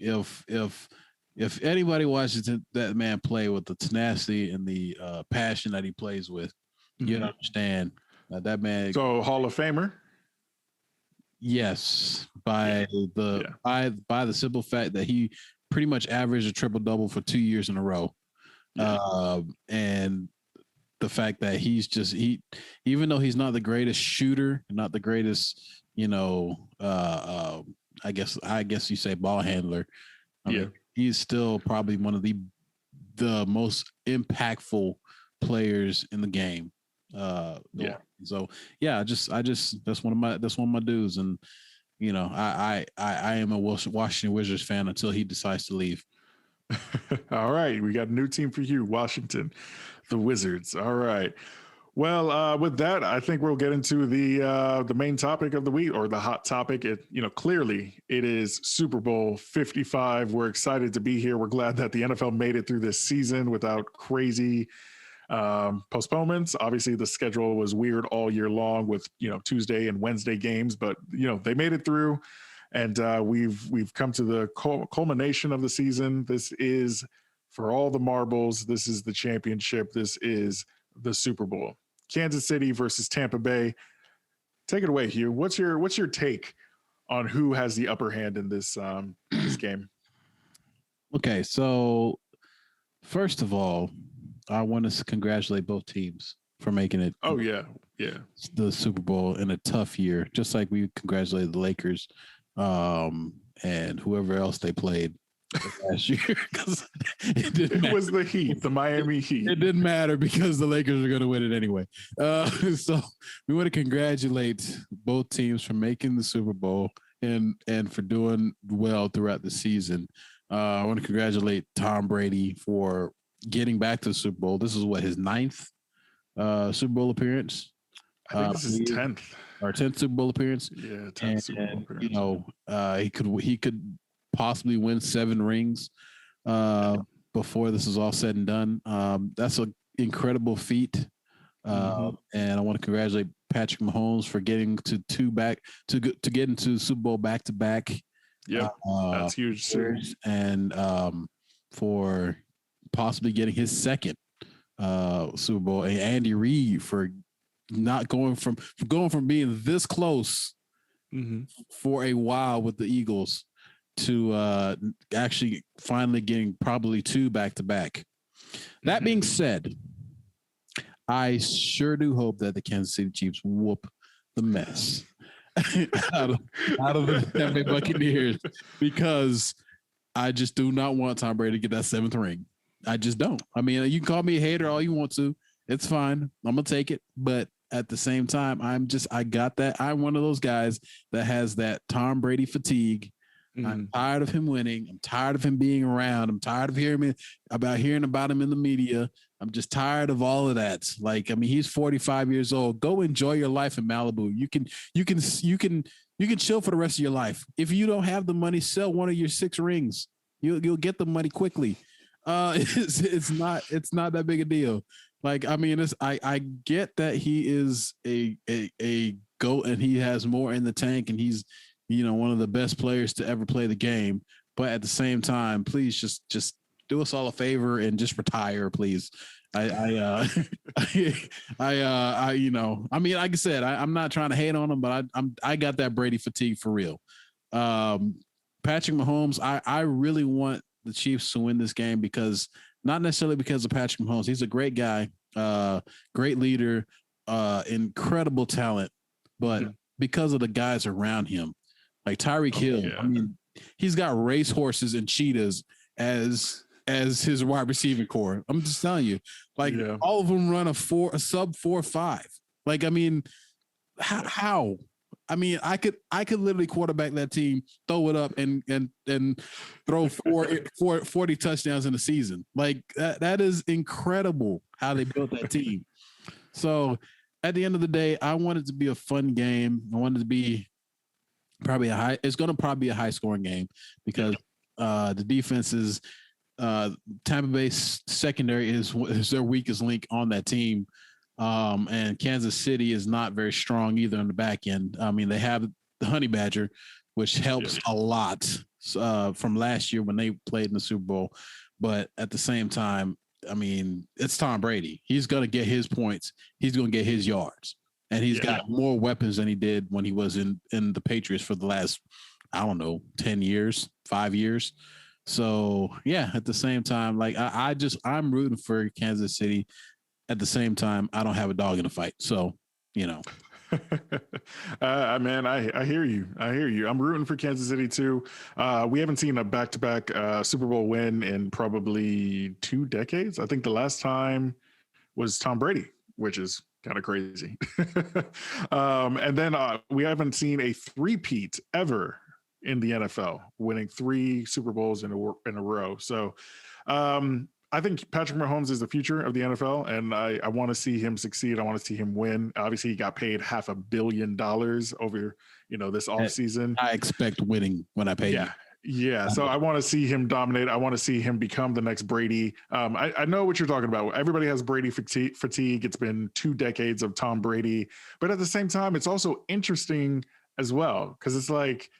anybody watches that man play with the tenacity and the passion that he plays with, you understand that man. So Hall of Famer. Yes, by the simple fact that he pretty much averaged a triple double for 2 years in a row. And the fact that even though he's not the greatest shooter, not the greatest, I guess you say ball handler. I mean, he's still probably one of the most impactful players in the game. So I just that's one of my dudes, and I am a Washington Wizards fan until he decides to leave. All right, we got a new team for you, Washington, the Wizards. All right. Well, with that, I think we'll get into the main topic of the week, or the hot topic. Clearly it is Super Bowl 55. We're excited to be here. We're glad that the NFL made it through this season without crazy postponements. Obviously, the schedule was weird all year long with Tuesday and Wednesday games, but they made it through. And we've come to the culmination of the season. This is for all the marbles. This is the championship. This is the Super Bowl. Kansas City versus Tampa Bay. Take it away, Hugh. What's your take on who has the upper hand in this this game? Okay, so first of all, I want to congratulate both teams for making it. Oh yeah, the Super Bowl in a tough year, just like we congratulated the Lakers and whoever else they played last year because it was the Heat, the Miami Heat. It didn't matter because the Lakers are going to win it anyway. So we want to congratulate both teams for making the Super Bowl and for doing well throughout the season. I want to congratulate Tom Brady for getting back to the Super Bowl. This is his 9th Super Bowl appearance. I think this is 10th. Or 10th Super Bowl appearance. Yeah, 10th Super Bowl appearance. You know, he could possibly win 7 rings before this is all said and done. That's an incredible feat. And I want to congratulate Patrick Mahomes for getting to get into Super Bowl back to back. Yeah, that's huge. And for possibly getting his 2nd Super Bowl, and Andy Reid for not going from being this close for a while with the Eagles to actually finally getting probably 2 back to back. That being said, I sure do hope that the Kansas City Chiefs whoop the mess out of the Tampa Bay Buccaneers, because I just do not want Tom Brady to get that 7th ring. I just don't. I mean, you can call me a hater all you want to. It's fine. I'm going to take it. But at the same time, I got that. I'm one of those guys that has that Tom Brady fatigue. I'm tired of him winning. I'm tired of him being around. I'm tired of hearing about him in the media. I'm just tired of all of that. Like, I mean, he's 45 years old. Go enjoy your life in Malibu. You can chill for the rest of your life. If you don't have the money, sell one of your 6 rings. You'll get the money quickly. It's not that big a deal. Like, I mean, I get that he is a GOAT and he has more in the tank and he's, you know, one of the best players to ever play the game. But at the same time, please just do us all a favor and just retire, please. You know, I mean, like I said, I'm not trying to hate on him, but I got that Brady fatigue for real. Patrick Mahomes, I really want the Chiefs to win this game, because not necessarily because of Patrick Mahomes. He's a great guy, great leader, incredible talent, but because of the guys around him. Like Tyreek Hill, I mean, he's got racehorses and cheetahs as his wide receiving core. I'm just telling you, like all of them run a sub 4.5. Like, I mean, how? I mean, I could literally quarterback that team, throw it up, and throw 40 touchdowns in a season. Like that is incredible how they built that team. So at the end of the day, I want it to be a fun game. I want it to be it's going to probably be a high scoring game, because the defense is Tampa Bay's secondary is their weakest link on that team. And Kansas City is not very strong either on the back end. I mean, they have the Honey Badger, which helps a lot from last year when they played in the Super Bowl. But at the same time, I mean, it's Tom Brady. He's going to get his points. He's going to get his yards. And he's got more weapons than he did when he was in the Patriots for the last, I don't know, 10 years, 5 years. So, yeah, at the same time, like I'm rooting for Kansas City. At the same time, I don't have a dog in the fight. So, you know. Man, I hear you. I'm rooting for Kansas City too. We haven't seen a back-to-back Super Bowl win in probably 2 decades. I think the last time was Tom Brady, which is kind of crazy. And then we haven't seen a three-peat ever in the NFL, winning 3 Super Bowls in a row. So I think Patrick Mahomes is the future of the NFL, and I want to see him succeed. I want to see him win. Obviously, he got paid $500 million over, this offseason. I expect winning when I pay you. Yeah. So I want to see him dominate. I want to see him become the next Brady. I know what you're talking about. Everybody has Brady fatigue. It's been 2 decades of Tom Brady, but at the same time, it's also interesting as well, because it's like,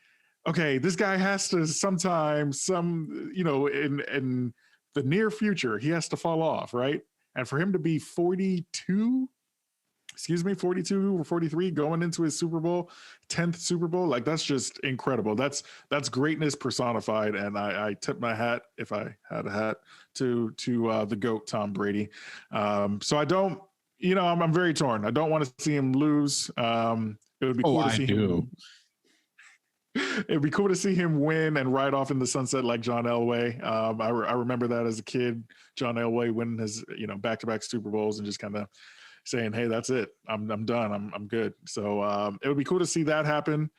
okay, this guy has to sometimes, in the near future, he has to fall off, right? And for him to be 42 or 43 going into his 10th Super Bowl, like that's just incredible. That's greatness personified. And I tip my hat, if I had a hat, to the GOAT Tom Brady. So I don't, I'm very torn. I don't want to see him lose. It would be cool to see him. It'd be cool to see him win and ride off in the sunset like John Elway. I remember that as a kid, John Elway winning his back-to-back Super Bowls and just kind of saying, "Hey, that's it. I'm done. I'm good." So it would be cool to see that happen.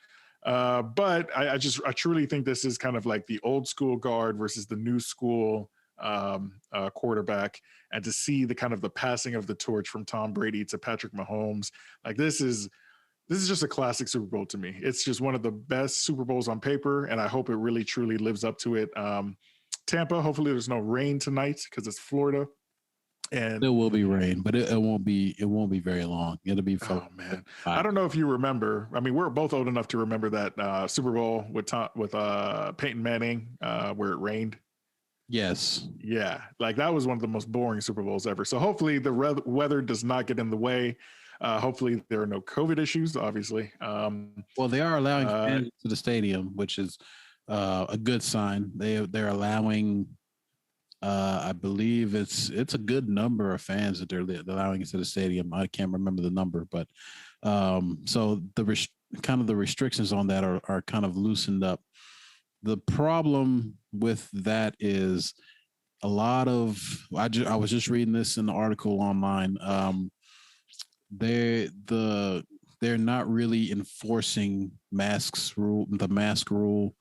But I truly think this is kind of like the old school guard versus the new school quarterback, and to see the kind of the passing of the torch from Tom Brady to Patrick Mahomes, like this is just a classic Super Bowl to me. It's just one of the best Super Bowls on paper, and I hope it really truly lives up to it. Tampa, hopefully there's no rain tonight because it's Florida. And there will be rain, but it won't be very long. It'll be fun. Oh man, I don't know if you remember. I mean, we're both old enough to remember that Super Bowl with Peyton Manning, where it rained. Yes. Yeah, like that was one of the most boring Super Bowls ever. So hopefully the weather does not get in the way. Hopefully there are no COVID issues. Obviously, well, they are allowing fans to the stadium, which is a good sign. They're allowing. I believe it's a good number of fans that they're allowing into the stadium. I can't remember the number, but so the kind of the restrictions on that are kind of loosened up. The problem with that is a lot of I was just reading this in the article online. They're not really enforcing the mask rule,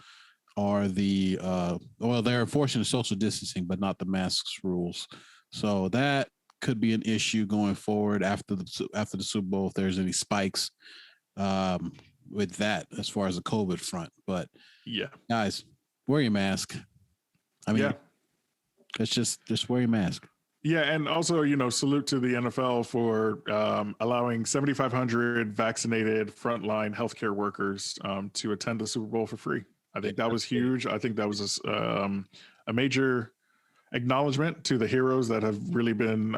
or they're enforcing the social distancing, but not the masks rules. So that could be an issue going forward after the Super Bowl if there's any spikes with that as far as the COVID front. But yeah, guys, wear your mask. I mean, it's just wear your mask. Yeah, and also, salute to the NFL for allowing 7,500 vaccinated frontline healthcare workers to attend the Super Bowl for free. I think that was huge. I think that was a major acknowledgement to the heroes that have really been,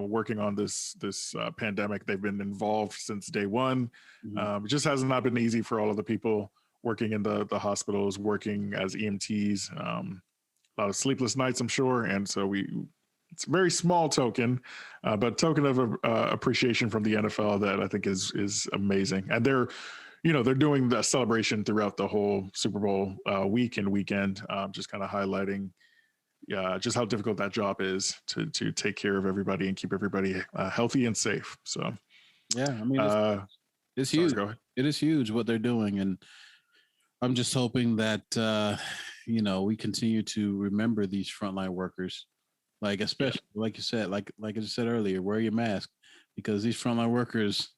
working on this pandemic. They've been involved since day one. Mm-hmm. It just has not been easy for all of the people working in the hospitals, working as EMTs. A lot of sleepless nights, I'm sure, and so it's a very small token, but token of appreciation from the NFL that I think is amazing. And they're doing the celebration throughout the whole Super Bowl week and weekend, just kind of highlighting, just how difficult that job is to take care of everybody and keep everybody healthy and safe. So, yeah, I mean, it's huge. It is huge what they're doing, and I'm just hoping that we continue to remember these frontline workers. Like, especially like you said, like I just said earlier, wear your mask, because these frontline workers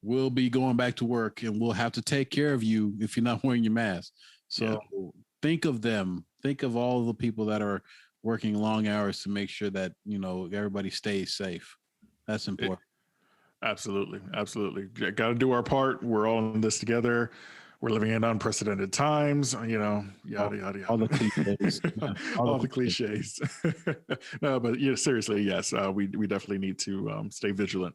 will be going back to work and will have to take care of you if you're not wearing your mask. So think of them. Think of all the people that are working long hours to make sure that, everybody stays safe. That's important. Absolutely. Got to do our part. We're all in this together. We're living in unprecedented times, yada, yada, yada. All the cliches. all the cliches. No, but seriously, yes, we definitely need to stay vigilant.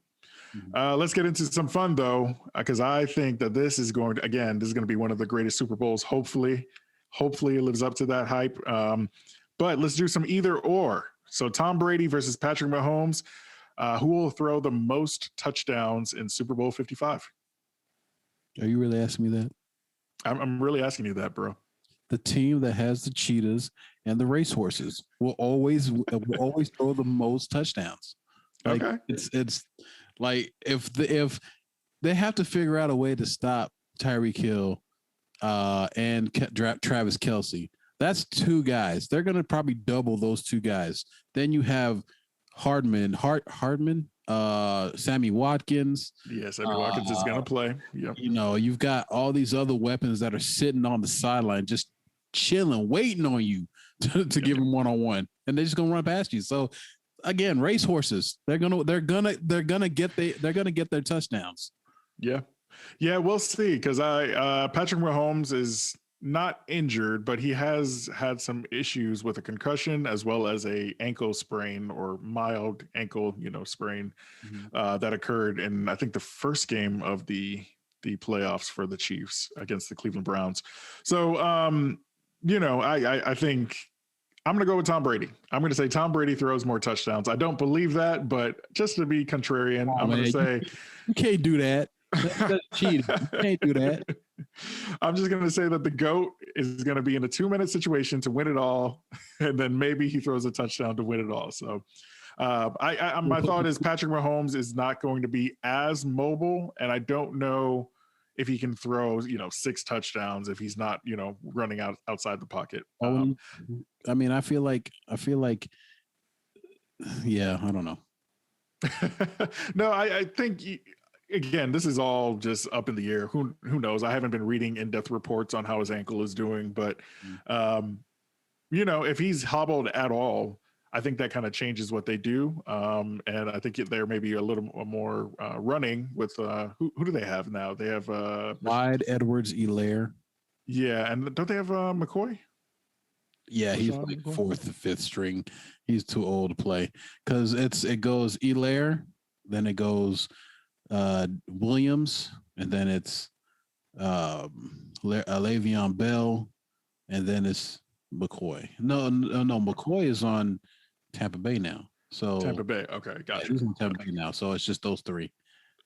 Mm-hmm. Let's get into some fun, though, because I think that this is going to be one of the greatest Super Bowls. Hopefully it lives up to that hype. But let's do some either or. So Tom Brady versus Patrick Mahomes. Who will throw the most touchdowns in Super Bowl 55? Are you really asking me that? I'm really asking you that, bro. The team that has the cheetahs and the racehorses will always throw the most touchdowns. Like, okay, it's like if they have to figure out a way to stop Tyreek Hill and Travis Kelce. That's two guys. They're going to probably double those two guys. Then you have Hardman, Sammy Watkins. Yeah, Sammy Watkins is going to play. Yep. You've got all these other weapons that are sitting on the sideline, just chilling, waiting on you to give them one-on-one, and they're just going to run past you. So again, racehorses, they're gonna get their touchdowns. Yeah, we'll see. Because Patrick Mahomes is not injured, but he has had some issues with a concussion as well as a ankle sprain, or mild ankle, sprain that occurred in, I think, the first game of the playoffs for the Chiefs against the Cleveland Browns. So, I think I'm going to go with Tom Brady. I'm going to say Tom Brady throws more touchdowns. I don't believe that, but just to be contrarian, I'm going to say you can't do that. That's cheating. You can't do that. I'm just going to say that the GOAT is going to be in a 2-minute situation to win it all. And then maybe he throws a touchdown to win it all. So my thought is Patrick Mahomes is not going to be as mobile. And I don't know if he can throw, 6 touchdowns if he's not, running outside the pocket. I mean, I feel like, yeah, I don't know. No, I think again, this is all just up in the air. Who knows? I haven't been reading in-depth reports on how his ankle is doing, but if he's hobbled at all, I think that kind of changes what they do. And I think they're maybe a little more running with who do they have now? They have Clyde Edwards-Helaire. Yeah, and don't they have McCoy? Yeah, he's like 4th or 5th string. He's too old to play because it goes Helaire, then it goes Williams, and then it's Le'Veon Bell, and then it's McCoy. No, McCoy is on Tampa Bay now. So Tampa Bay, okay, gotcha. Yeah, he's in Tampa Bay now, so it's just those 3.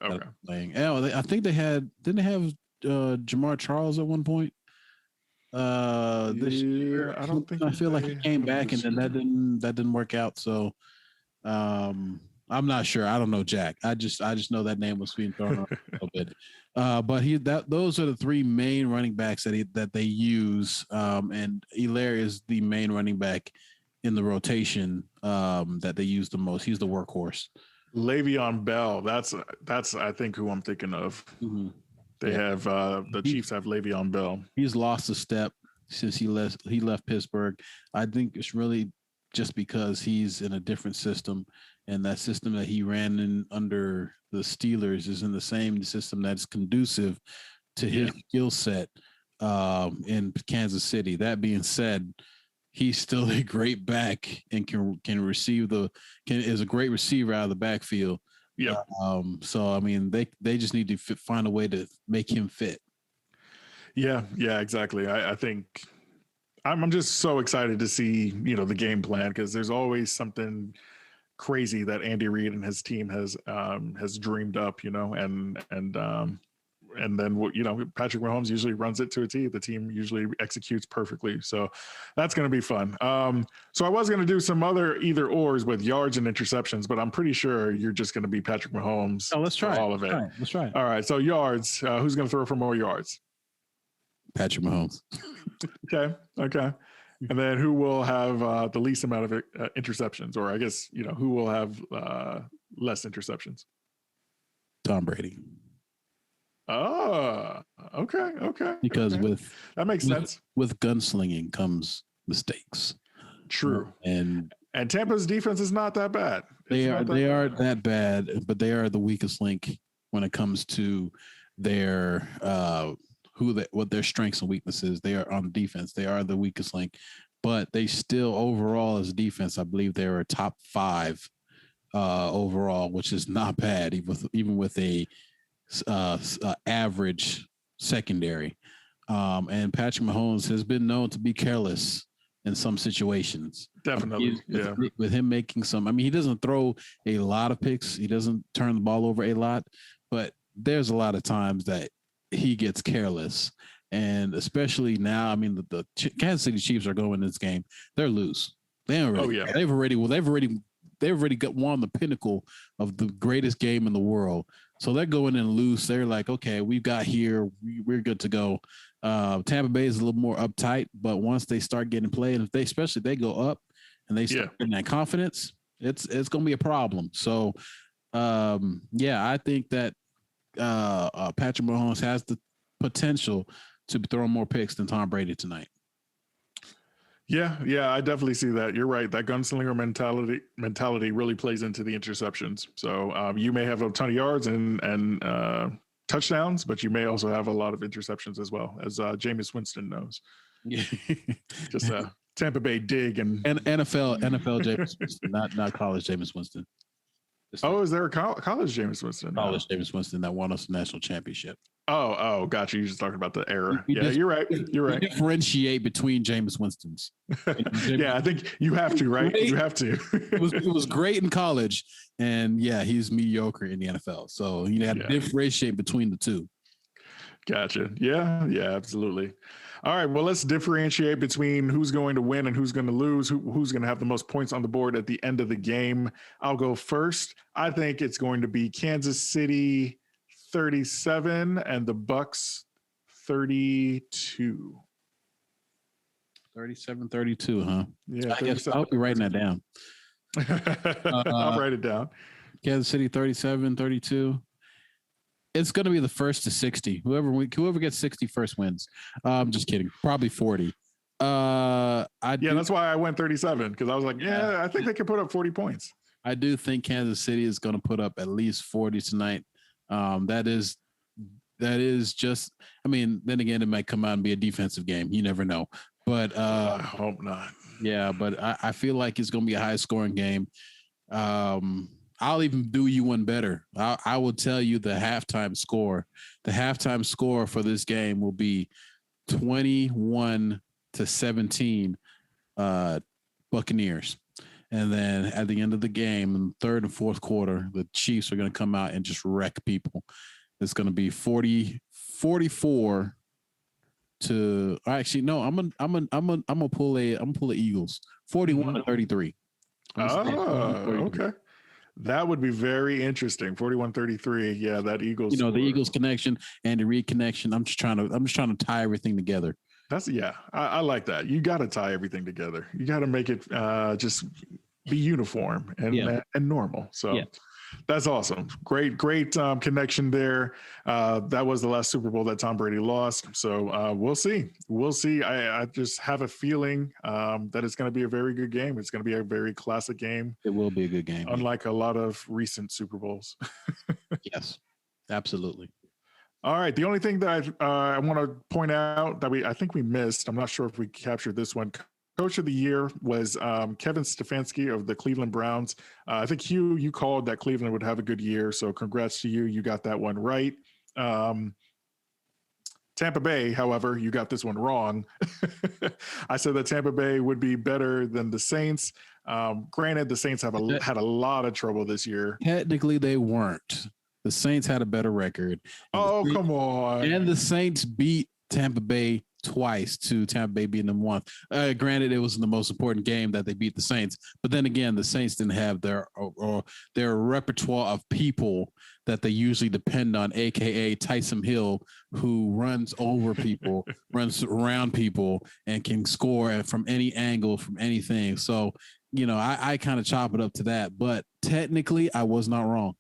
Okay. Playing. I think didn't they have Jamar Charles at one point? This year, I don't think. I feel like he came back and then that didn't work out. So, I'm not sure. I don't know Jack. I just know that name was being thrown around a little bit. But those are the 3 main running backs that they use. And Helaire is the main running back in the rotation that they use the most. He's the workhorse. Le'Veon Bell. That's I think who I'm thinking of. Mm-hmm. They have the Chiefs have Le'Veon Bell. He's lost a step since he left Pittsburgh. I think it's really just because he's in a different system, and that system that he ran in under the Steelers is in the same system that's conducive to his skill set in Kansas City. That being said, he's still a great back and can is a great receiver out of the backfield. Yeah. So I mean, they just need to find a way to make him fit. Yeah, exactly. I think I'm just so excited to see the game plan because there's always something crazy that Andy Reid and his team has dreamed up, and then Patrick Mahomes usually runs it to a T. The team usually executes perfectly, so that's going to be fun. So I was going to do some other either ors with yards and interceptions, but I'm pretty sure you're just going to be Patrick Mahomes. Oh, let's try all of it. Let's try it. All right. So yards. Who's going to throw for more yards? Patrick Mahomes. Okay. And then who will have the least amount of interceptions, or I guess who will have less interceptions? Tom Brady. Oh, okay. Because that makes sense. With gunslinging comes mistakes. True. And Tampa's defense is not that bad. They are that bad, but they are the weakest link when it comes to their what their strengths and weaknesses. They are on defense. They are the weakest link, but they still overall as defense, I believe they are top 5 overall, which is not bad, even with a average secondary. And Patrick Mahomes has been known to be careless in some situations. Definitely. With him making some, I mean, he doesn't throw a lot of picks. He doesn't turn the ball over a lot, but there's a lot of times that he gets careless. And especially now, I mean, the Kansas City Chiefs are going in this game. They're loose. They've already got won the pinnacle of the greatest game in the world. So they're going in loose. They're like, okay, we've got here. We're good to go. Tampa Bay is a little more uptight, but once they start getting played, if they go up and they start getting that confidence, it's going to be a problem. So, I think that Patrick Mahomes has the potential to throw more picks than Tom Brady tonight. Yeah, I definitely see that. You're right. That gunslinger mentality really plays into the interceptions. So you may have a ton of yards and touchdowns, but you may also have a lot of interceptions as well, as Jameis Winston knows. Yeah, just Tampa Bay dig and NFL Jameis Winston, not college Jameis Winston. Is there a college Jameis Winston? College Jameis Winston that won us the national championship. Gotcha. You're just talking about the era. We Yeah, just you're right. You're we right. differentiate between Jameis Winston's. Yeah, I think you have to, right? Great. You have to. It was great in college, and yeah, he's mediocre in the NFL. So you had to differentiate between the two. Gotcha. Yeah, absolutely. All right. Well, let's differentiate between who's going to win and who's going to lose, who's going to have the most points on the board at the end of the game. I'll go first. I think it's going to be Kansas City 37 and the Bucks 32. 37-32, huh? Yeah, I guess I'll be writing that down. I'll write it down. Kansas City 37-32. It's going to be the first to 60. Whoever gets 60 first wins. I'm just kidding. Probably 40. That's why I went 37 because I was like, I think they can put up 40 points. I do think Kansas City is going to put up at least 40 tonight. That is just. I mean, then again, it might come out and be a defensive game. You never know. But I hope not. Yeah, but I feel like it's going to be a high scoring game. I'll even do you one better. I will tell you the halftime score. The halftime score for this game will be 21-17 Buccaneers. And then at the end of the game, in the third and fourth quarter, the Chiefs are going to come out and just wreck people. It's going to be 44 to actually no, I'm gonna pull the Eagles. 41-33. Okay. That would be very interesting. 41-33. Yeah, that Eagles. The Eagles connection and the Reed connection. I'm just trying to tie everything together. I like that. You got to tie everything together. You got to make it just be uniform and normal. So that's awesome. Great connection there. That was the last Super Bowl that Tom Brady lost. So we'll see. I just have a feeling that it's going to be a very good game. It's going to be a very classic game. It will be a good game. Unlike a lot of recent Super Bowls. Yes, absolutely. All right. The only thing that I want to point out that I think we missed, I'm not sure if we captured this one. Coach of the year was Kevin Stefanski of the Cleveland Browns. I think Hugh, you called that Cleveland would have a good year. So congrats to you. You got that one right. Tampa Bay, however, you got this one wrong. I said that Tampa Bay would be better than the Saints. Granted, the Saints had a lot of trouble this year. Technically, they weren't. The Saints had a better record. Come on. And the Saints beat Tampa Bay twice to Tampa Bay beating them once. Granted, it wasn't the most important game that they beat the Saints, but then again, the Saints didn't have their repertoire of people that they usually depend on, aka Taysom Hill, who runs over people, runs around people, and can score from any angle, from anything. So, I kind of chop it up to that, but technically, I was not wrong.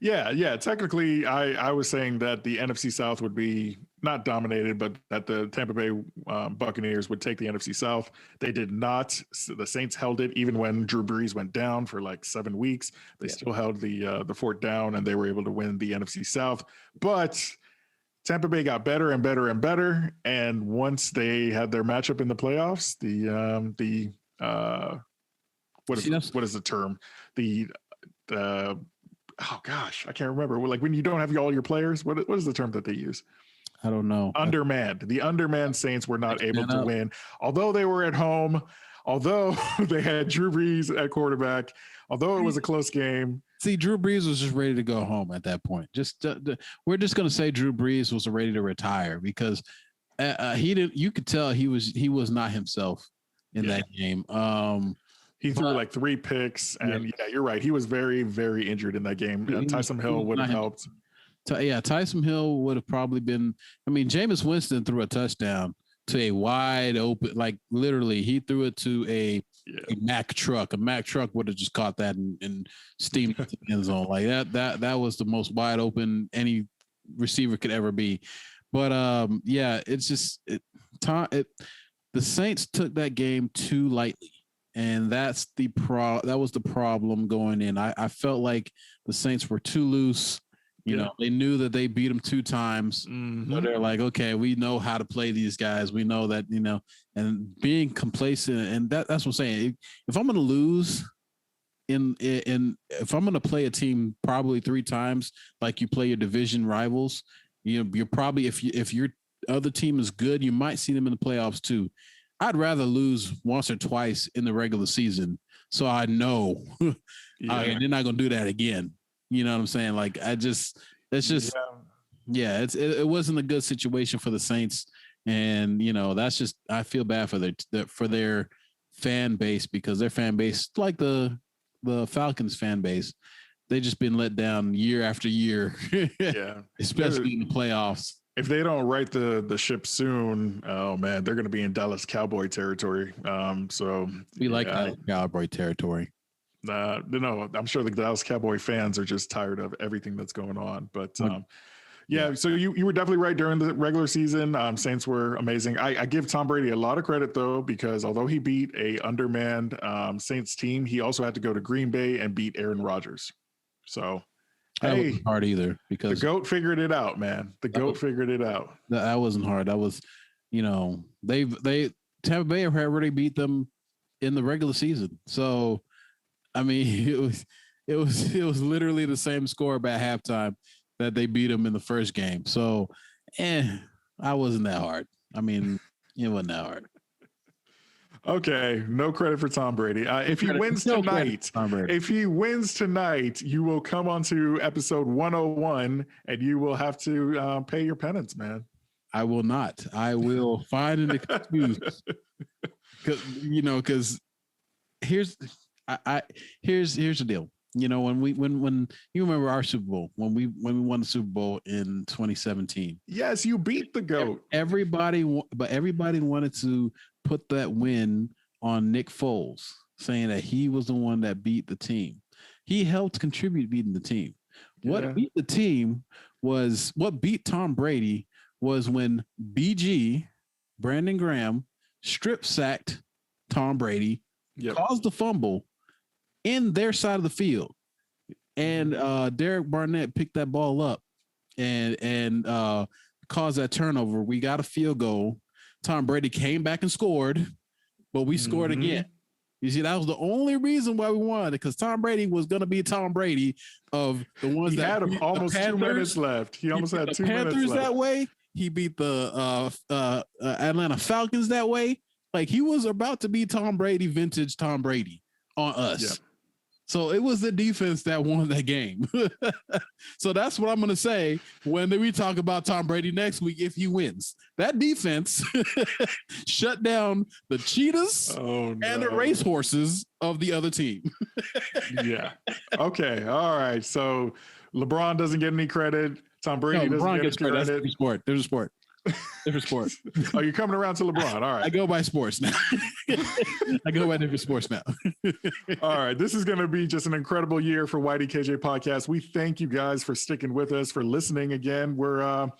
Yeah. Technically, I was saying that the NFC South would be not dominated, but that the Tampa Bay Buccaneers would take the NFC South. They did not. The Saints held it even when Drew Brees went down for like 7 weeks. They still held the fort down, and they were able to win the NFC South. But Tampa Bay got better and better and better. And once they had their matchup in the playoffs, what is the term? Oh gosh, I can't remember. Like when you don't have all your players, what is the term that they use? I don't know. Undermanned. The undermanned Saints were not able to win, although they were at home, although they had Drew Brees at quarterback, although it was a close game. See, Drew Brees was just ready to go home at that point. We're just going to say Drew Brees was ready to retire because he didn't. You could tell he was not himself in that game. He threw like 3 picks, and you're right. He was very, very injured in that game. Tyson Hill would have helped. Tyson Hill would have probably been. I mean, Jameis Winston threw a touchdown to a wide open, like literally, he threw it to a Mack truck. A Mack truck would have just caught that and steamed to the end zone. Like that was the most wide open any receiver could ever be. But it's just the Saints took that game too lightly. And that's that was the problem going in. I felt like the Saints were too loose. They knew that they beat them 2 times. Mm-hmm. So they're like, okay, we know how to play these guys. We know that, and being complacent. And that's what I'm saying. If I'm going to lose if I'm going to play a team probably 3 times, like you play your division rivals, You're probably if your other team is good, you might see them in the playoffs too. I'd rather lose once or twice in the regular season, so I know they're not gonna do that again. You know what I'm saying? Like it wasn't a good situation for the Saints, and that's just I feel bad for their fan base because their fan base, like the Falcons fan base, they just been let down year after year. Yeah, especially in the playoffs. If they don't right the ship soon, oh man, they're going to be in Dallas Cowboy territory. So we like Dallas Cowboy territory. No, I'm sure the Dallas Cowboy fans are just tired of everything that's going on. But so you were definitely right during the regular season. Saints were amazing. I give Tom Brady a lot of credit though, because although he beat a undermanned Saints team, he also had to go to Green Bay and beat Aaron Rodgers. So that wasn't hard either because the GOAT figured it out, man. The GOAT figured it out. That wasn't hard. That was, they Tampa Bay had already beat them in the regular season. So, I mean, it was literally the same score by halftime that they beat them in the first game. So, I wasn't that hard. I mean, it wasn't that hard. Okay, no credit for Tom Brady. If he wins tonight, you will come on to episode 101 and you will have to pay your penance, man. I will not. I will find an excuse. Because here's the deal. When you remember our Super Bowl, when we won the Super Bowl in 2017. Yes, you beat the GOAT. Everybody wanted to put that win on Nick Foles, saying that he was the one that beat the team. He helped contribute beating the team. What beat the team was what beat Tom Brady was when BG, Brandon Graham, strip sacked Tom Brady, caused the fumble in their side of the field. And Derrick Barnett picked that ball up and caused that turnover. We got a field goal. Tom Brady came back and scored, but we scored again. You see, that was the only reason why we won, because Tom Brady was going to be Tom Brady of the ones that had almost 2 minutes left. He almost had 2 minutes Panthers left. That way. He beat the Atlanta Falcons that way. Like, he was about to be Tom Brady, vintage Tom Brady on us. Yep. So it was the defense that won that game. So that's what I'm going to say when we talk about Tom Brady next week if he wins. That defense shut down the cheetahs and the racehorses of the other team. Yeah. Okay. All right. So LeBron doesn't get any credit. Tom Brady doesn't get credit. That's a sport. There's a sport. Different sport. Oh, you're coming around to LeBron. All right. I go by sports now. I go by different sports now. All right. This is going to be just an incredible year for YDKJ Podcast. We thank you guys for sticking with us, for listening again. We're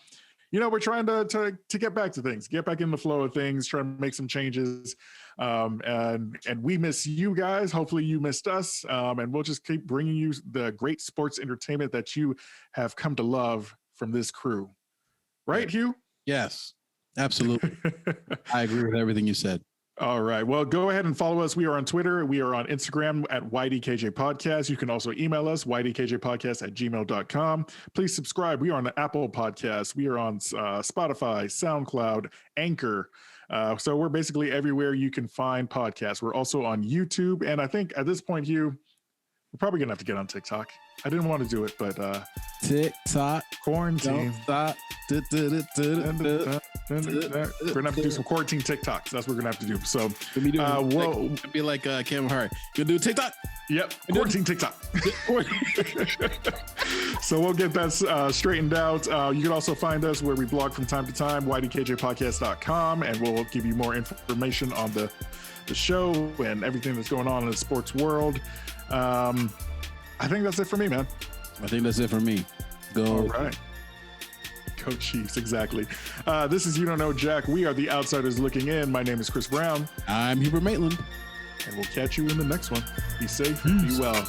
trying to get back to things, get back in the flow of things, trying to make some changes. And we miss you guys. Hopefully you missed us. And we'll just keep bringing you the great sports entertainment that you have come to love from this crew. Right, Hugh? Yes, absolutely. I agree with everything you said. All right. Well, go ahead and follow us. We are on Twitter. We are on Instagram at YDKJ Podcast. You can also email us, ydkjpodcast@gmail.com. Please subscribe. We are on Apple Podcasts. We are on Spotify, SoundCloud, Anchor. So we're basically everywhere you can find podcasts. We're also on YouTube. And I think at this point, Hugh, we're probably going to have to get on TikTok. I didn't want to do it, but TikTok quarantine. Don't stop. We're gonna have to do some quarantine TikToks. That's what we're gonna have to do. So we'll be like Kevin Hart. Gonna do TikTok. Yep, quarantine TikTok. So we'll get that straightened out. You can also find us where we blog from time to time, ydkjpodcast.com, and we'll give you more information on the show and everything that's going on in the sports world. I think that's it for me, man. I think that's it for me. Go. All right. Go Chiefs, exactly. This is You Don't Know Jack. We are the Outsiders Looking In. My name is Chris Brown. I'm Hubert Maitland. And we'll catch you in the next one. Be safe. Peace. Be well.